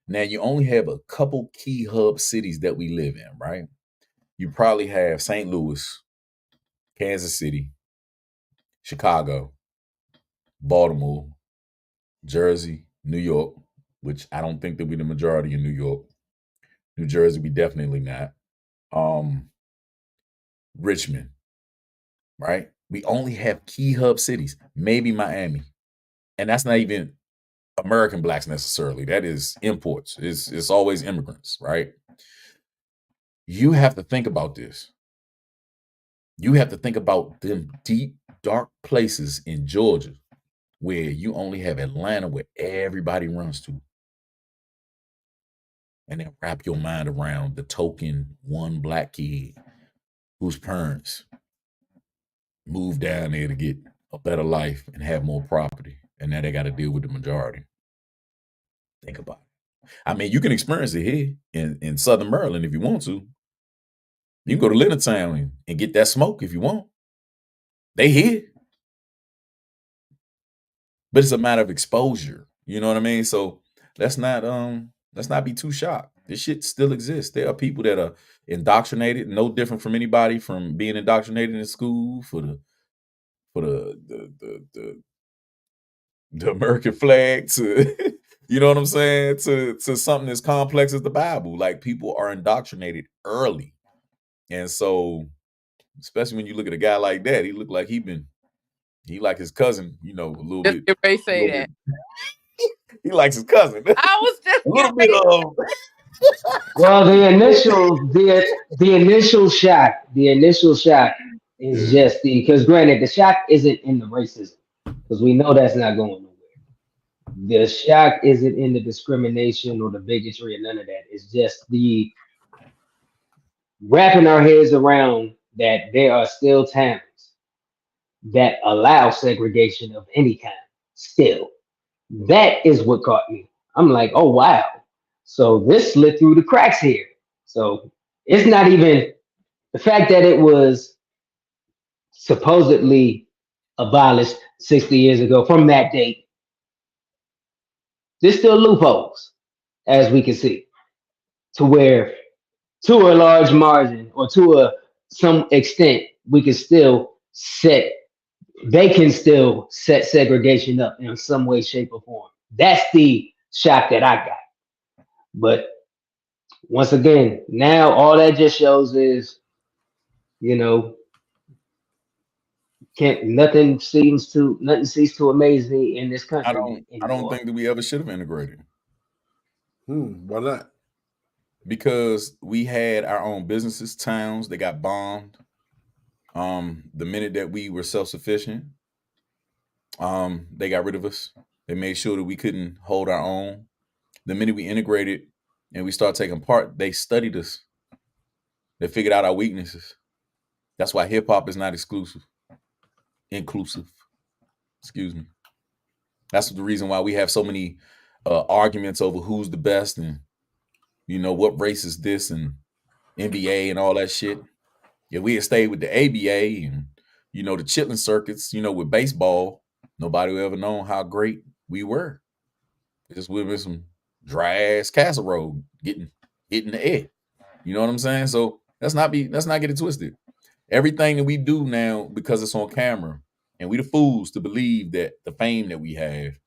Now you only have a couple key hub cities that we live in, right? You probably have St. Louis, Kansas City, Chicago, Baltimore, Jersey, New York, which I don't think that we're the majority in New York. New Jersey, we definitely not. Richmond, right? We only have key hub cities, maybe Miami. And that's not even American blacks necessarily. That is imports. It's always immigrants, right? You have to think about this. You have to think about them deep, dark places in Georgia where you only have Atlanta where everybody runs to. And then wrap your mind around the token one black kid whose parents moved down there to get a better life and have more property. And now they got to deal with the majority. Think about it. I mean, you can experience it here in Southern Maryland if you want to. You can go to Leonardtown and get that smoke if you want. They here. But it's a matter of exposure. You know what I mean? So let's not be too shocked. This shit still exists. There are people that are indoctrinated, no different from anybody from being indoctrinated in school for the American flag to you know what I'm saying, to something as complex as the Bible. Like people are indoctrinated early. And so, especially when you look at a guy like that, he looked like he like his cousin, a little bit. If they say that. He likes his cousin. I was just a little bit of. Well, the initial shock is just because granted the shock isn't in the racism because we know that's not going nowhere. The shock isn't in the discrimination or the bigotry or none of that. It's just the wrapping our heads around that there are still towns that allow segregation of any kind still. That is what caught me. I'm like, oh wow. So this slid through the cracks here. So it's not even the fact that it was supposedly abolished 60 years ago from that date. There's still loopholes, as we can see, to where to a large margin or to some extent, we can still they can still set segregation up in some way, shape, or form. That's the shock that I got. But once again, now all that just shows is, nothing ceases to amaze me in this country. I don't think that we ever should have integrated. Why not? Because we had our own businesses, towns, they got bombed. The minute that we were self-sufficient, they got rid of us. They made sure that we couldn't hold our own. The minute we integrated and we started taking part, they studied us. They figured out our weaknesses. That's why hip-hop is not inclusive. Excuse me. That's the reason why we have so many arguments over who's the best and what race is this and NBA and all that shit. If we had stayed with the ABA and the chitlin circuits, with baseball, nobody would ever known how great we were. It just would have been some dry ass casserole getting hit in the head. You know what I'm saying? So let's not get it twisted. Everything that we do now, because it's on camera, and we the fools to believe that the fame that we have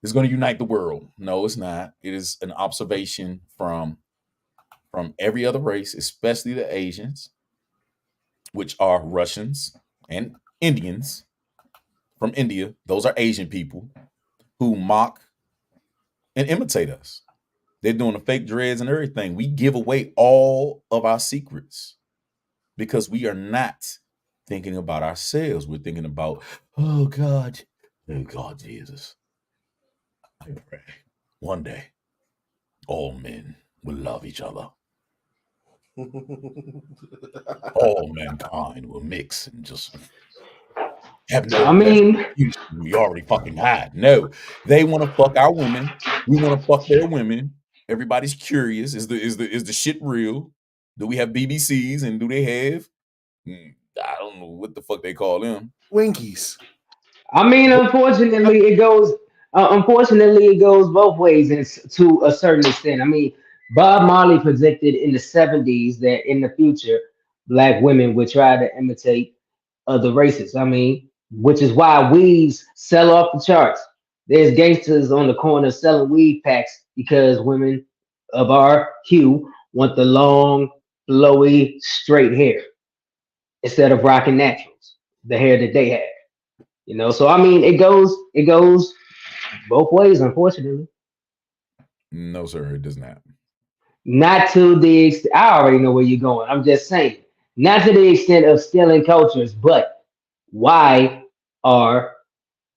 is going to unite the world. No, it's not. It is an observation from every other race, especially the Asians, which are Russians and Indians from India. Those are Asian people who mock and imitate us. They're doing the fake dreads and everything. We give away all of our secrets because we are not thinking about ourselves. We're thinking about, oh God, Jesus. I pray one day all men will love each other. All mankind will mix and just have we already fucking had. No, they want to fuck our women. We want to fuck their women. Everybody's curious. Is the shit real? Do we have BBCs and do they have? I don't know what the fuck they call them. Winkies. I mean, unfortunately, it goes both ways to a certain extent. I mean, Bob Marley predicted in the 70s that in the future, Black women would try to imitate other races. I mean, which is why weaves sell off the charts. There's gangsters on the corner selling weave packs because women of our hue want the long, flowy, straight hair instead of rocking naturals, the hair that they have. So I mean, it goes both ways, unfortunately. No, sir, it does not. Not to the extent, I already know where you're going. I'm just saying, not to the extent of stealing cultures, but why are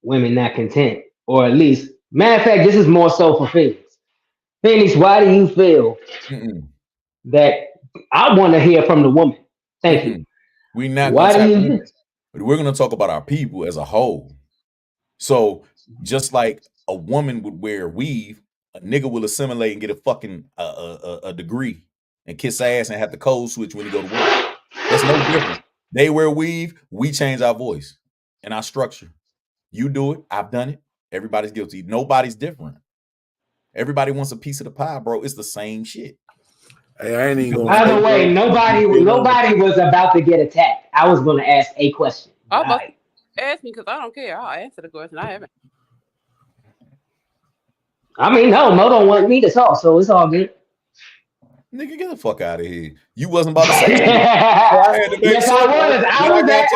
women not content? Or at least, matter of fact, this is more so for Phoenix. Phoenix, why do you feel that I want to hear from the woman? Thank you. We're not. We're going to talk about our people as a whole. So just like a woman would wear weave, a nigga will assimilate and get a fucking a degree and kiss ass and have the code switch when he go to work. That's no different. They wear weave, we change our voice and our structure. You do it, I've done it. Everybody's guilty. Nobody's different. Everybody wants a piece of the pie, bro. It's the same shit. Hey, I ain't even gonna. By the way, nobody was about to get attacked. I was going to ask a question. Ask me because I don't care. I'll answer the question. I haven't. I mean, no, Mo don't want me to talk, so it's all good. Nigga, get the fuck out of here. You wasn't about to say anything. Yes, I was. I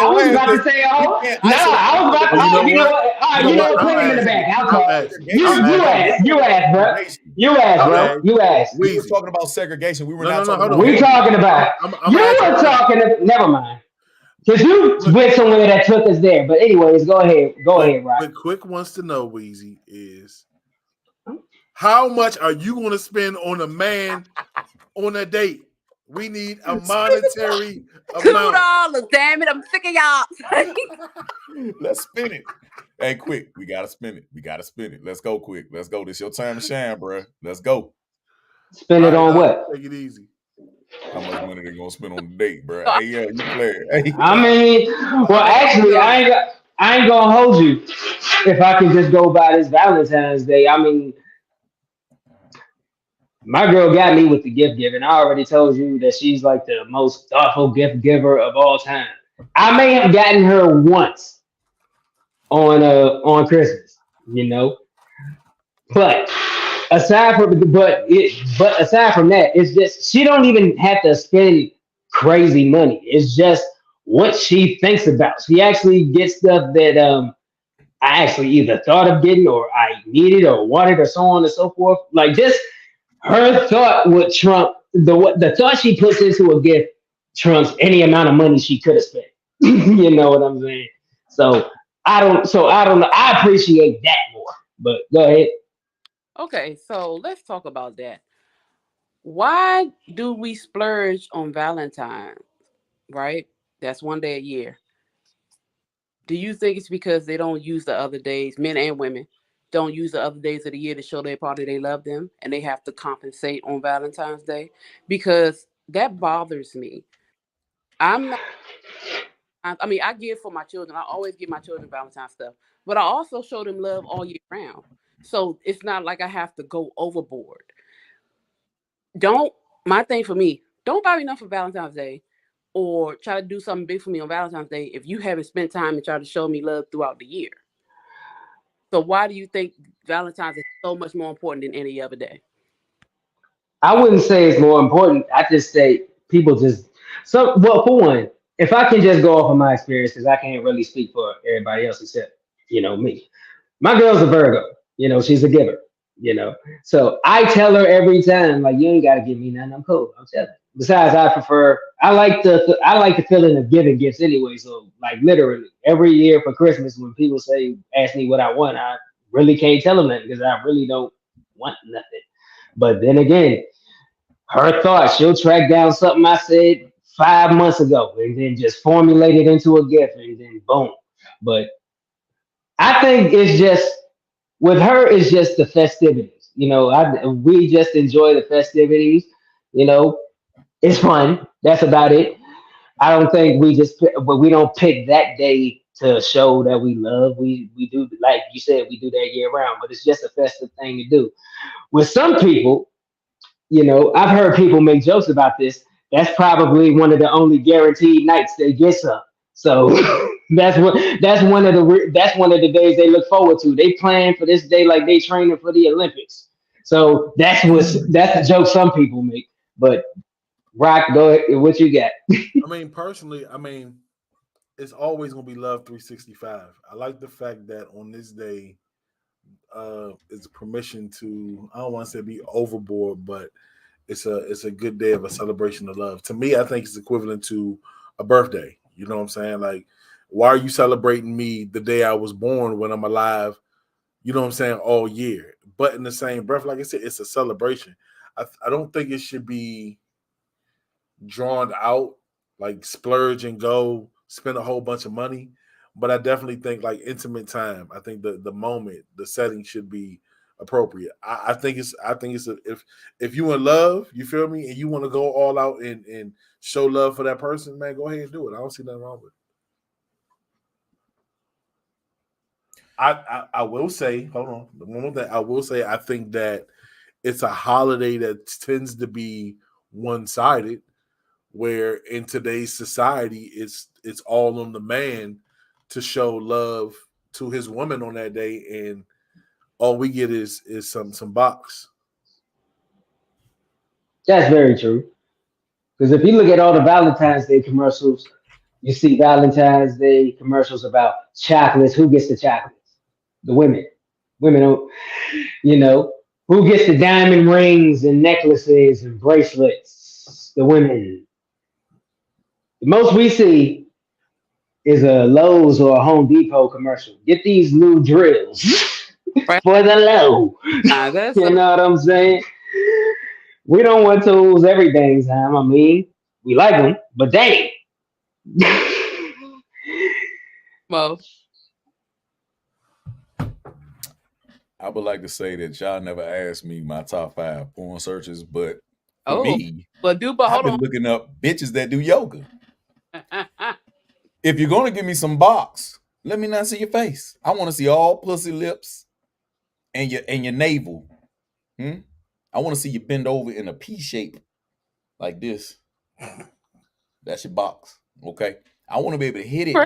was about to say, I was about to, you know what, put him in the back. I'll talk. You asked, bro. You asked. We were talking about segregation. We were not talking about. We talking about. You were talking, never mind. Because you went somewhere that took us there. But anyways, go ahead. Go ahead, Rob. What Quick wants to know, Weezy, is how much are you going to spend on a man on a date? We need a monetary amount. $2. Damn it! I'm sick of y'all. Let's spin it. Hey, quick. We gotta spin it. We gotta spin it. Let's go quick. Let's go. This your time to shine, bro. Let's go. Spend it on what? Take it easy. How much money they gonna spend on the date, bro? Hey, yeah, you play it. Hey. I mean, well, actually, I ain't gonna hold you. If I can just go by this Valentine's Day, I mean, my girl got me with the gift giving. I already told you that she's like the most thoughtful gift giver of all time. I may have gotten her once on Christmas, you know, but aside from that, it's just she don't even have to spend crazy money. It's just what she thinks about. She actually gets stuff that I actually either thought of getting or I needed or wanted or so on and so forth. Like just her thought would trump the thought she puts into a gift trumps any amount of money she could have spent. You know what I'm saying? So I don't know. I appreciate that more. But go ahead. Okay, so let's talk about that. Why do we splurge on Valentine's? Right? That's one day a year. Do you think it's because they don't use the other days, men and women, don't use the other days of the year to show their partner they love them and they have to compensate on Valentine's Day? Because that bothers me. I mean, I give for my children. I always give my children Valentine's stuff, but I also show them love all year round. So it's not like I have to go overboard. My thing for me, don't buy me enough for Valentine's Day or try to do something big for me on Valentine's Day if you haven't spent time and try to show me love throughout the year. So why do you think Valentine's is so much more important than any other day? I wouldn't say it's more important. I just say people well, for one, if I can just go off of my experiences, I can't really speak for everybody else except, me. My girl's a Virgo, she's a giver, So I tell her every time, like, you ain't got to give me nothing. I'm cool. I'm telling. Besides, I like the feeling of giving gifts anyway. So like literally every year for Christmas, when people ask me what I want, I really can't tell them that because I really don't want nothing. But then again, her thought, she'll track down something I said 5 months ago and then just formulate it into a gift and then boom. But I think it's just with her, it's just the festivities. We just enjoy the festivities. It's fun. That's about it. I don't think we don't pick that day to show that we love. We do, like you said, we do that year round, but it's just a festive thing to do. With some people, I've heard people make jokes about this. That's probably one of the only guaranteed nights they get some. So that's one of the days they look forward to. They plan for this day like they training for the Olympics. So that's the joke some people make. But Rock, go ahead. What you got? I mean, personally, it's always gonna be love 365. I like the fact that on this day, it's permission to, I don't want to say be overboard, but it's a good day of a celebration of love. To me, I think it's equivalent to a birthday. You know what I'm saying? Like, why are you celebrating me the day I was born when I'm alive? You know what I'm saying? All year. But in the same breath, like I said, it's a celebration. I don't think it should be drawn out, like splurge and go spend a whole bunch of money. But I definitely think like intimate time. I think the moment, the setting should be appropriate. I think it's if you in love, you feel me, and you want to go all out and show love for that person, man, go ahead and do it. I don't see nothing wrong with it. I will say, hold on, one more thing. I will say, I think that it's a holiday that tends to be one-sided, where in today's society, it's all on the man to show love to his woman on that day, and all we get is some box. That's very true. Because if you look at all the Valentine's Day commercials, you see Valentine's Day commercials about chocolates. Who gets the chocolates? The women. Women don't, who gets the diamond rings and necklaces and bracelets? The women. The most we see is a Lowe's or a Home Depot commercial. Get these new drills for the low. You know what I'm saying? We don't want tools every dang time. I mean, we like them, but dang. Mo. I would like to say that y'all never asked me my top 5 porn searches, but for Oh, me, but I've hold been on. looking up bitches that do yoga. If you're gonna give me some box, let me not see your face. I want to see all pussy lips and your navel. I want to see you bend over in a P shape like this. That's your box. Okay. I want to be able to hit it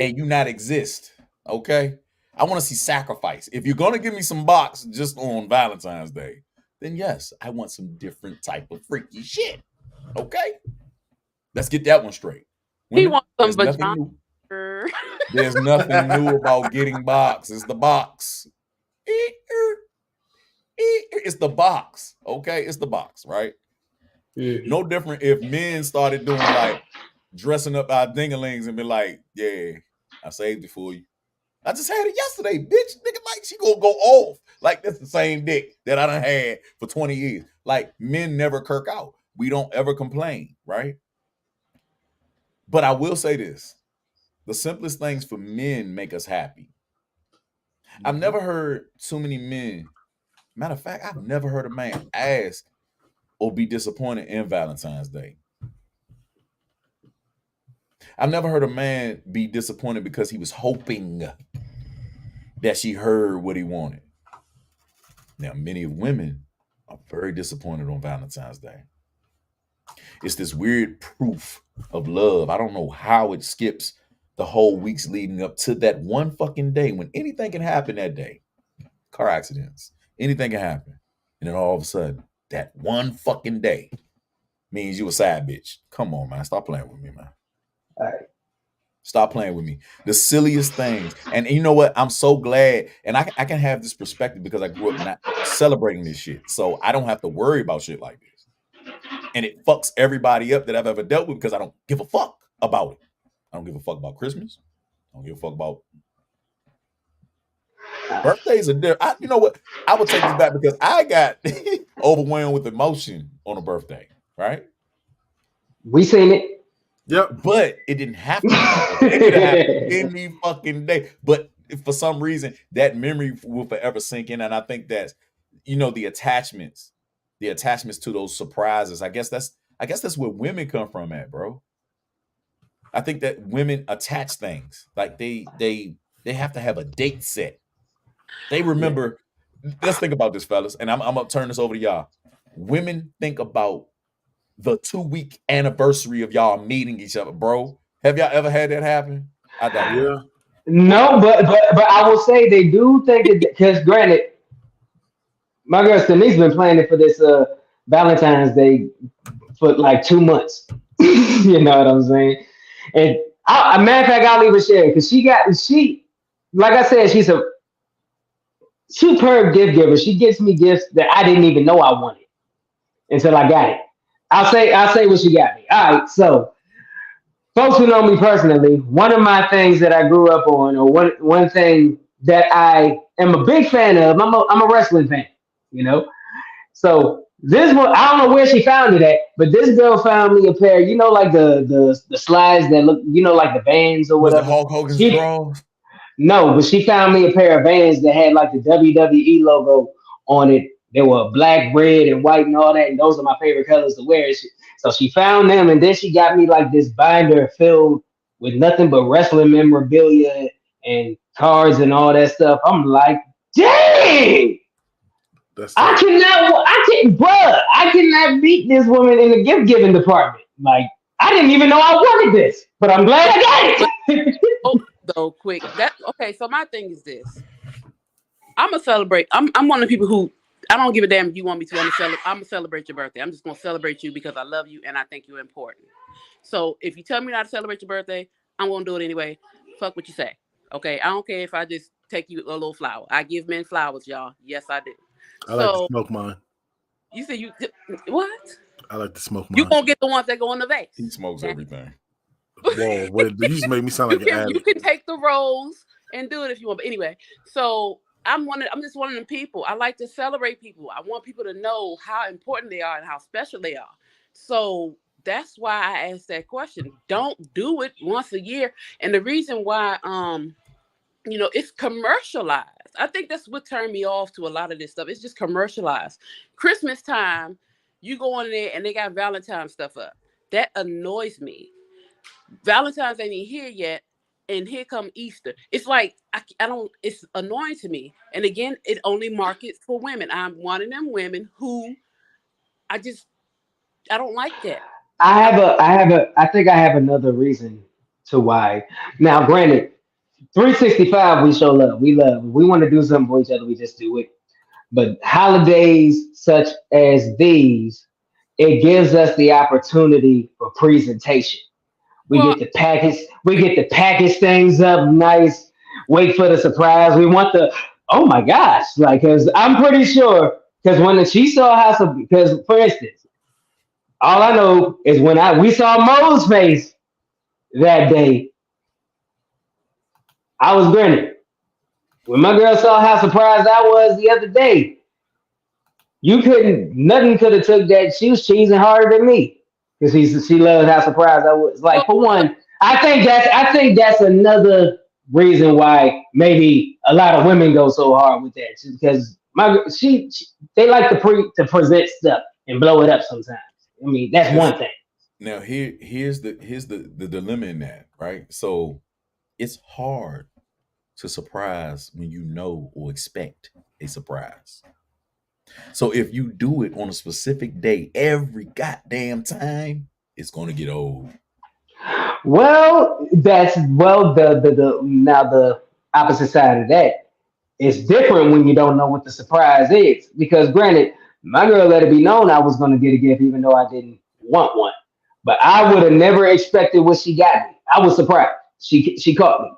and you not exist. Okay. I want to see sacrifice. If you're gonna give me some box just on Valentine's Day, then yes, I want some different type of freaky shit. Okay. Let's get that one straight. He wants some there's nothing vagina. new. There's nothing new about getting box. It's the box. It's the box. Okay. It's the box, right? No different if men started doing like dressing up our dingalings and be like, yeah, I saved it for you. I just had it yesterday, bitch. Nigga, like she gonna go off. Like that's the same dick that I done had for 20 years. Like men never kirk out. We don't ever complain, right? But I will say this. The simplest things for men make us happy. I've never heard too many men. Matter of fact, I've never heard a man ask or be disappointed in Valentine's Day. I've never heard a man be disappointed because he was hoping that she heard what he wanted. Now, many women are very disappointed on Valentine's Day. It's this weird proof of love. I don't know how it skips the whole weeks leading up to that one fucking day when anything can happen that day. Car accidents, anything can happen. And then all of a sudden, that one fucking day means you a side bitch. Come on, man. Stop playing with me, man. All right. Stop playing with me. The silliest things. And you know what? I'm so glad. And I can have this perspective because I grew up not celebrating this shit. So I don't have to worry about shit like this. And it fucks everybody up that I've ever dealt with because I don't give a fuck about it. I don't give a fuck about Christmas. I don't give a fuck about birthdays. You know what? I would take this back because I got overwhelmed with emotion on a birthday, right? We seen it. Yep. But it didn't have to happen. It could happen any fucking day. But for some reason, that memory will forever sink in. And I think that's, the attachments to those surprises. I guess that's where women come from at, bro. I think that women attach things. Like they have to have a date set. They remember, let's think about this, fellas. And I'm gonna turn this over to y'all. Women think about the 2-week anniversary of y'all meeting each other, bro. Have y'all ever had that happen? I doubt it. Yeah. No, but I will say they do think it because granted, my girl Denise been planning for this Valentine's Day for like 2 months. You know what I'm saying? And matter of fact, I'll leave it share because she, like I said, she's a superb gift giver. She gets me gifts that I didn't even know I wanted until I got it. I'll say what she got me. All right, so folks who know me personally, one of my things that I grew up on, or one thing that I am a big fan of, I'm a wrestling fan, So this one, I don't know where she found it at, but this girl found me a pair, like the slides that look, like the Vans or whatever. Was it Hulk Hogan's drawers? No, but she found me a pair of Vans that had like the WWE logo on it. They were black, red, and white and all that, and those are my favorite colors to wear. So she found them, and then she got me like this binder filled with nothing but wrestling memorabilia and cards and all that stuff. I'm like, dang! I cannot beat this woman in the gift giving department. Like, I didn't even know I wanted this, but I'm glad I got it. So quick. Okay. So my thing is this: I'm gonna celebrate. I'm one of the people who I don't give a damn if you want me to. I'm gonna celebrate your birthday. I'm just gonna celebrate you because I love you and I think you're important. So if you tell me not to celebrate your birthday, I'm gonna do it anyway. Fuck what you say. Okay. I don't care if I just take you a little flower. I give men flowers, y'all. Yes, I do. I like to smoke mine. You said you what? I like to smoke mine. You gonna get the ones that go in the vase. He smokes everything. Whoa, wait, you just made me sound like an addict. You can take the rolls and do it if you want. But anyway, so I'm just one of them people. I like to celebrate people. I want people to know how important they are and how special they are. So that's why I asked that question. Don't do it once a year. And the reason why, it's commercialized. I think that's what turned me off to a lot of this stuff. It's just commercialized. Christmas time, you go in there and they got Valentine's stuff up. That annoys me. Valentine's ain't even here yet. And here come Easter. It's like, it's annoying to me. And again, it only markets for women. I'm one of them women who I don't like that. I think I have another reason to why. Now, granted, 365, we show love. We love. If we want to do something for each other, we just do it. But holidays such as these, it gives us the opportunity for presentation. We get to package things up nice, wait for the surprise. We want oh my gosh, because I'm pretty sure, because when she saw because for instance, all I know is when we saw Mo's face that day, I was grinning. When my girl saw how surprised I was the other day, nothing could have took that. She was cheesing harder than me. Because she loves how surprised I was. Like, for one, I think that's another reason why maybe a lot of women go so hard with that. Because they like to present stuff and blow it up sometimes. I mean, that's one thing. Now here's the dilemma in that, right? So it's hard to surprise when you know or expect a surprise. So if you do it on a specific day every goddamn time, it's going to get old. Well, the opposite side of that is different when you don't know what the surprise is. Because granted, my girl let it be known I was going to get a gift even though I didn't want one. But I would have never expected what she got me. I was surprised. She caught me.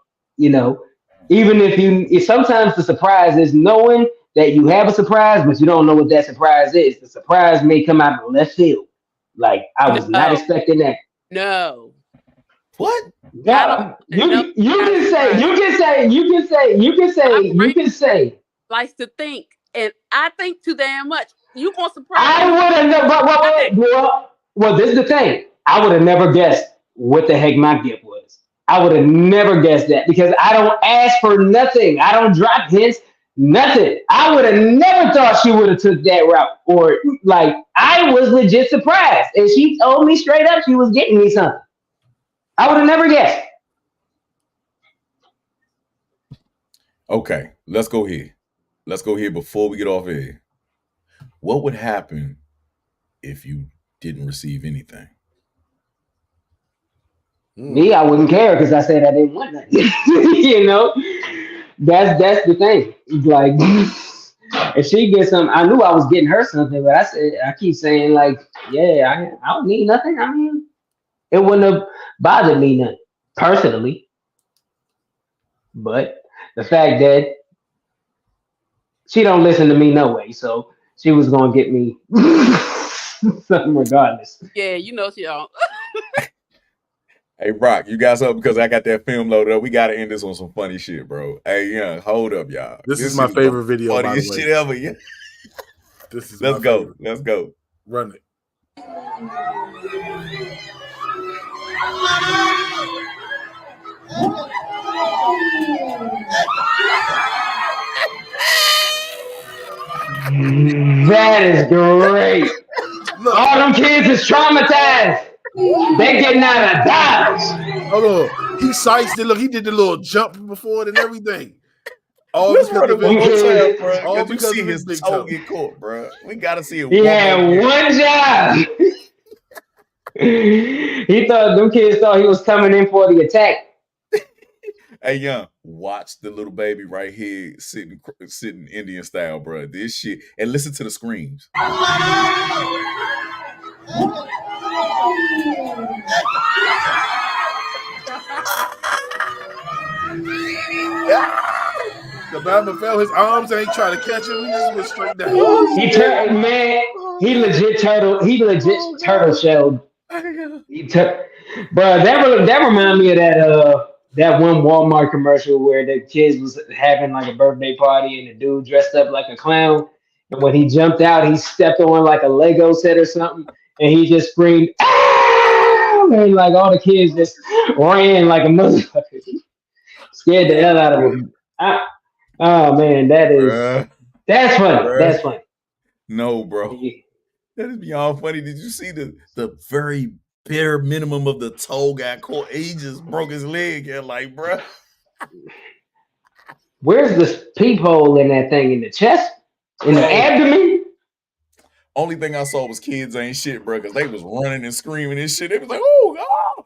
Even if sometimes the surprise is knowing that you have a surprise, but you don't know what that surprise is. The surprise may come out of left field. Like, I was not expecting that. No. What? Yeah. You can say. Likes to think, and I think too damn much. You want surprise? I would have never. Well, this is the thing. I would have never guessed what the heck my gift was. I would have never guessed that because I don't ask for nothing. I don't drop hints. Nothing. I would have never thought she would have took that route. Or I was legit surprised. And she told me straight up she was getting me something. I would have never guessed. Okay, let's go here. Before we get off here. What would happen if you didn't receive anything? Me, I wouldn't care because I said I didn't want nothing. That's the thing. Like, if she gets something, I knew I was getting her something, but I keep saying I don't need nothing. I mean, it wouldn't have bothered me none personally. But the fact that she don't listen to me no way, so she was gonna get me something regardless. Yeah, she don't. Hey, Brock, you got something? Because I got that film loaded up. We got to end this on some funny shit, bro. Hey, Young, hold up, y'all. This is my favorite video, by the way. Funniest shit ever. Yeah. Let's go. Let's go. Run it. That is great. Look, all them kids is traumatized. They getting out of Dodge. Hold on. He sized it. Look, he did the little jump before it and everything. All Let's because of hotel, bro. all You because see of his big toe toe. get caught, bro. We got to see it. He had one job. He thought them kids thought he was coming in for the attack. Hey, Young, watch the little baby right here sitting Indian style, bro. This shit. And listen to the screams. The Bama fell. His arms ain't trying to catch him. He just went straight down. He turned, man. He legit turtle shelled. Bro, that reminded me of that one Walmart commercial where the kids was having like a birthday party and the dude dressed up like a clown. And when he jumped out, he stepped on like a Lego set or something, and he just screamed, "Ah!" And like all the kids just ran like a motherfucker. Scared the hell out of him. Oh man, that's funny. Bruh. That's funny. No, bro. That is beyond funny. Did you see the very bare minimum of the toe got caught? He just broke his leg and like, bro. Where's the peephole in that thing? In the chest? In the abdomen? Only thing I saw was kids ain't shit, bro, because they was running and screaming and shit. They was like, oh.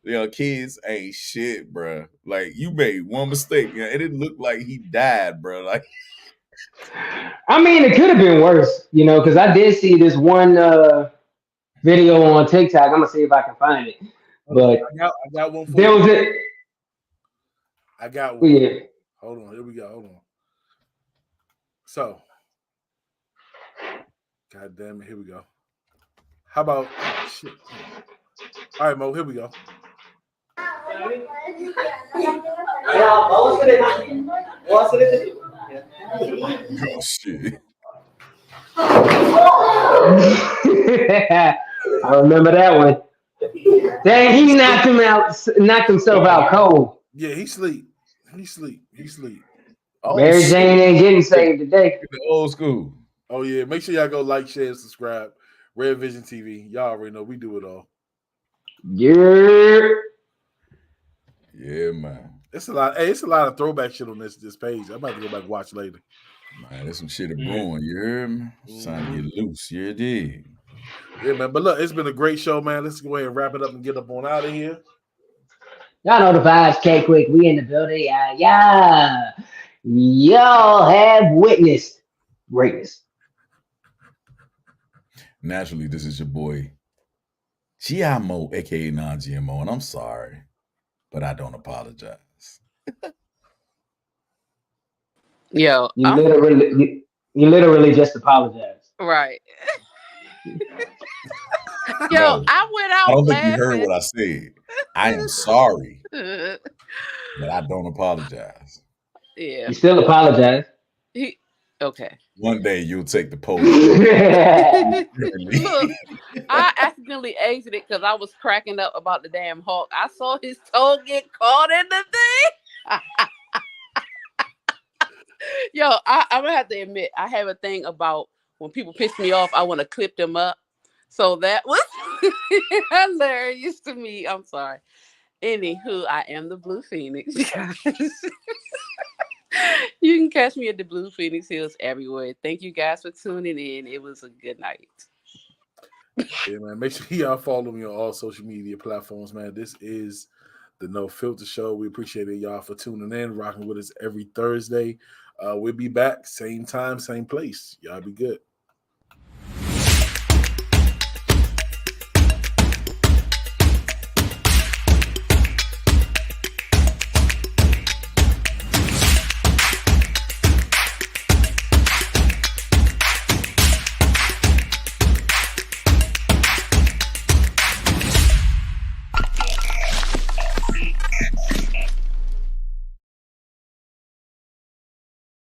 Yeah, kids ain't shit, bro. Like, you made one mistake. Yeah, it didn't look like he died, bro. Like, I mean, it could have been worse, you know, because I did see this one video on TikTok. I'm gonna see if I can find it. But I got one for there you. was it. I got one. Yeah. Hold on. Here we go. Hold on. So, God damn it. Here we go. How about shit? All right, Mo. Here we go. oh, shit. I remember that one. Dang, he knocked himself out cold. Yeah, he sleep. He sleep. Oh, Mary shit. Jane ain't getting saved today. The old school. Oh yeah, make sure y'all go like, share, and subscribe. Red Vision TV. Y'all already know we do it all. Yeah, man. It's a lot. Hey, it's a lot of throwback shit on this page. I'm about to go back and watch later. Man, there's some shit at brewing, you heard me? It's time to get loose, you dig? Yeah, man. But look, it's been a great show, man. Let's go ahead and wrap it up and get up on out of here. Y'all know the vibes, K Quick. We in the building. Yeah. Y'all have witnessed greatness. Naturally, this is your boy, GMO, aka non-GMO, and I'm sorry, but I don't apologize. Yo, You literally just apologize. right. Yo, No, I went out I don't think laughing. you heard what I said. I am sorry, but I don't apologize. Yeah. You still apologize. Okay. One day you'll take the post. Look, I accidentally exited because I was cracking up about the damn Hulk. I saw his toe get caught in the thing. Yo, I'm gonna have to admit, I have a thing about when people piss me off, I want to clip them up. So that was hilarious to me. I'm sorry. Anywho, I am the Blue Phoenix, guys. You can catch me at the Blue Phoenix Hills everywhere. Thank you guys for tuning in. It was a good night. Yeah, man. Make sure y'all follow me on all social media platforms, man. This is the No Filter Show. We appreciate it, y'all, for tuning in, rocking with us every Thursday. We'll be back, same time, same place. Y'all be good.